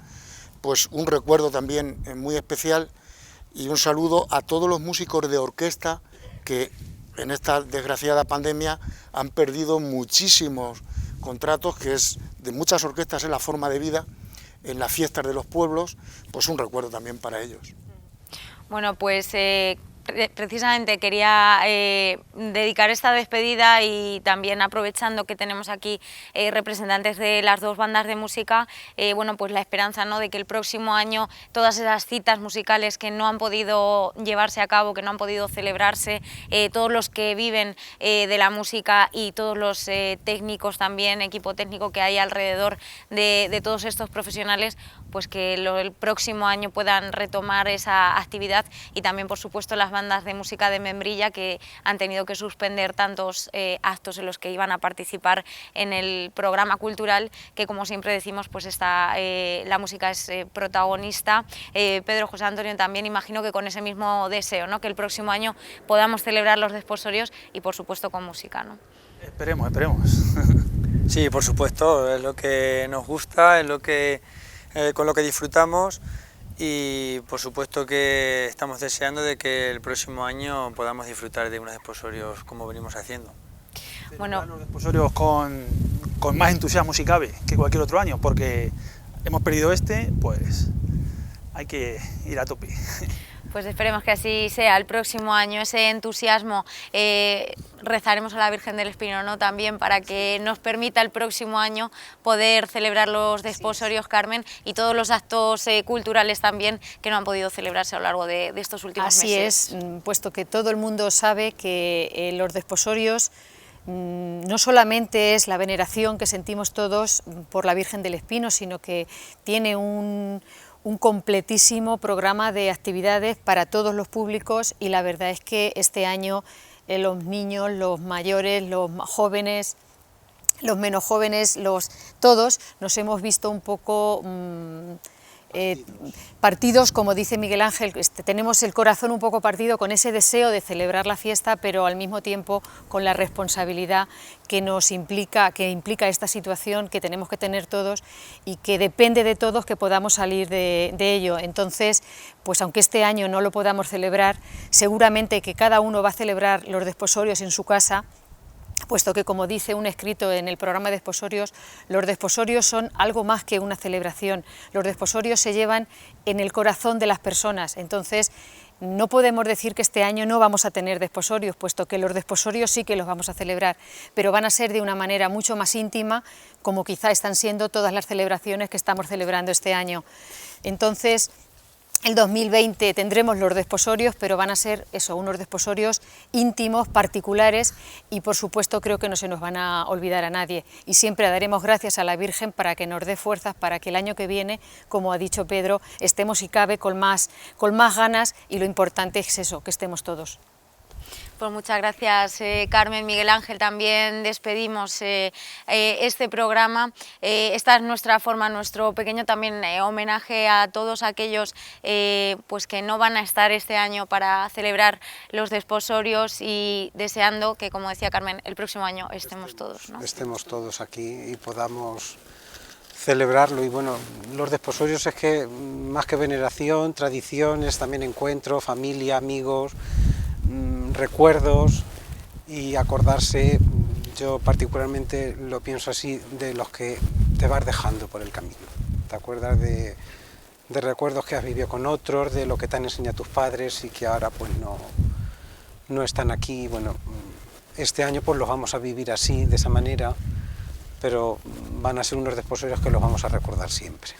pues un recuerdo también muy especial y un saludo a todos los músicos de orquesta que en esta desgraciada pandemia han perdido muchísimos contratos, que es de muchas orquestas en la forma de vida, en las fiestas de los pueblos, pues un recuerdo también para ellos. Bueno, pues precisamente quería dedicar esta despedida, y también aprovechando que tenemos aquí representantes de las dos bandas de música, bueno, pues la esperanza, ¿no?, de que el próximo año todas esas citas musicales que no han podido llevarse a cabo, que no han podido celebrarse, todos los que viven de la música y todos los técnicos también, equipo técnico que hay alrededor de todos estos profesionales, pues que el próximo año puedan retomar esa actividad, y también por supuesto las bandas de música de Membrilla, que han tenido que suspender tantos actos en los que iban a participar en el programa cultural, que como siempre decimos, pues la música es protagonista. Pedro, José Antonio, también imagino que con ese mismo deseo, ¿no?, que el próximo año podamos celebrar los desposorios y por supuesto con música, ¿no? Esperemos. Sí, por supuesto, es lo que nos gusta, es con lo que disfrutamos, y por supuesto que estamos deseando de que el próximo año podamos disfrutar de unos desposorios como venimos haciendo. Bueno, los desposorios con más entusiasmo si cabe que cualquier otro año, porque hemos perdido pues hay que ir a tope. Pues esperemos que así sea el próximo año, ese entusiasmo. Rezaremos a la Virgen del Espino, ¿no?, también, para que nos permita el próximo año poder celebrar los desposorios, Carmen, y todos los actos culturales también que no han podido celebrarse a lo largo de estos últimos meses. Así es, puesto que todo el mundo sabe que los desposorios no solamente es la veneración que sentimos todos por la Virgen del Espino, sino que tiene un completísimo programa de actividades para todos los públicos, y la verdad es que este año los niños, los mayores, los jóvenes, los menos jóvenes, todos nos hemos visto un poco partidos, como dice Miguel Ángel, tenemos el corazón un poco partido con ese deseo de celebrar la fiesta, pero al mismo tiempo con la responsabilidad que implica esta situación que tenemos que tener todos, y que depende de todos que podamos salir de ello. Entonces, pues aunque este año no lo podamos celebrar, seguramente que cada uno va a celebrar los desposorios en su casa, puesto que, como dice un escrito en el programa de desposorios, los desposorios son algo más que una celebración. Los desposorios se llevan en el corazón de las personas. Entonces, no podemos decir que este año no vamos a tener desposorios, puesto que los desposorios sí que los vamos a celebrar, pero van a ser de una manera mucho más íntima, como quizá están siendo todas las celebraciones que estamos celebrando este año. Entonces, El 2020 tendremos los desposorios, pero van a ser eso, unos desposorios íntimos, particulares, y por supuesto creo que no se nos van a olvidar a nadie. Y siempre daremos gracias a la Virgen para que nos dé fuerzas para que el año que viene, como ha dicho Pedro, estemos si cabe con más ganas, y lo importante es eso, que estemos todos. Pues muchas gracias, Carmen. Miguel Ángel, también despedimos este programa. Esta es nuestra forma, nuestro pequeño también homenaje a todos aquellos pues que no van a estar este año para celebrar los desposorios, y deseando que, como decía Carmen, el próximo año estemos todos, ¿no? Estemos todos aquí y podamos celebrarlo. Y bueno, los desposorios es que más que veneración, tradiciones, también encuentro, familia, amigos, recuerdos y acordarse. Yo particularmente lo pienso así, de los que te vas dejando por el camino. Te acuerdas de recuerdos que has vivido con otros, de lo que te han enseñado tus padres y que ahora pues no están aquí. Bueno, este año pues los vamos a vivir así, de esa manera, pero van a ser unos desposorios que los vamos a recordar siempre.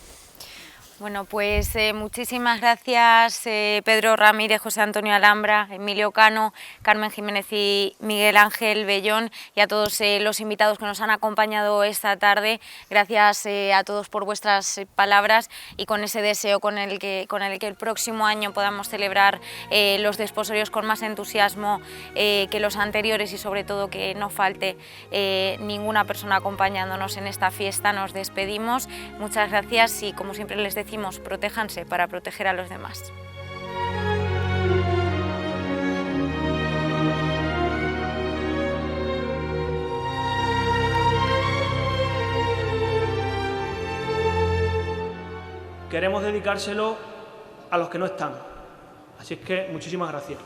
Bueno, pues muchísimas gracias Pedro Ramírez, José Antonio Alhambra, Emilio Cano, Carmen Jiménez y Miguel Ángel Bellón, y a todos los invitados que nos han acompañado esta tarde. Gracias a todos por vuestras palabras, y con ese deseo con el que el próximo año podamos celebrar los desposorios con más entusiasmo que los anteriores, y sobre todo que no falte ninguna persona acompañándonos en esta fiesta. Nos despedimos, muchas gracias, y como siempre les decimos, protéjanse para proteger a los demás. Queremos dedicárselo a los que no están, así es que muchísimas gracias.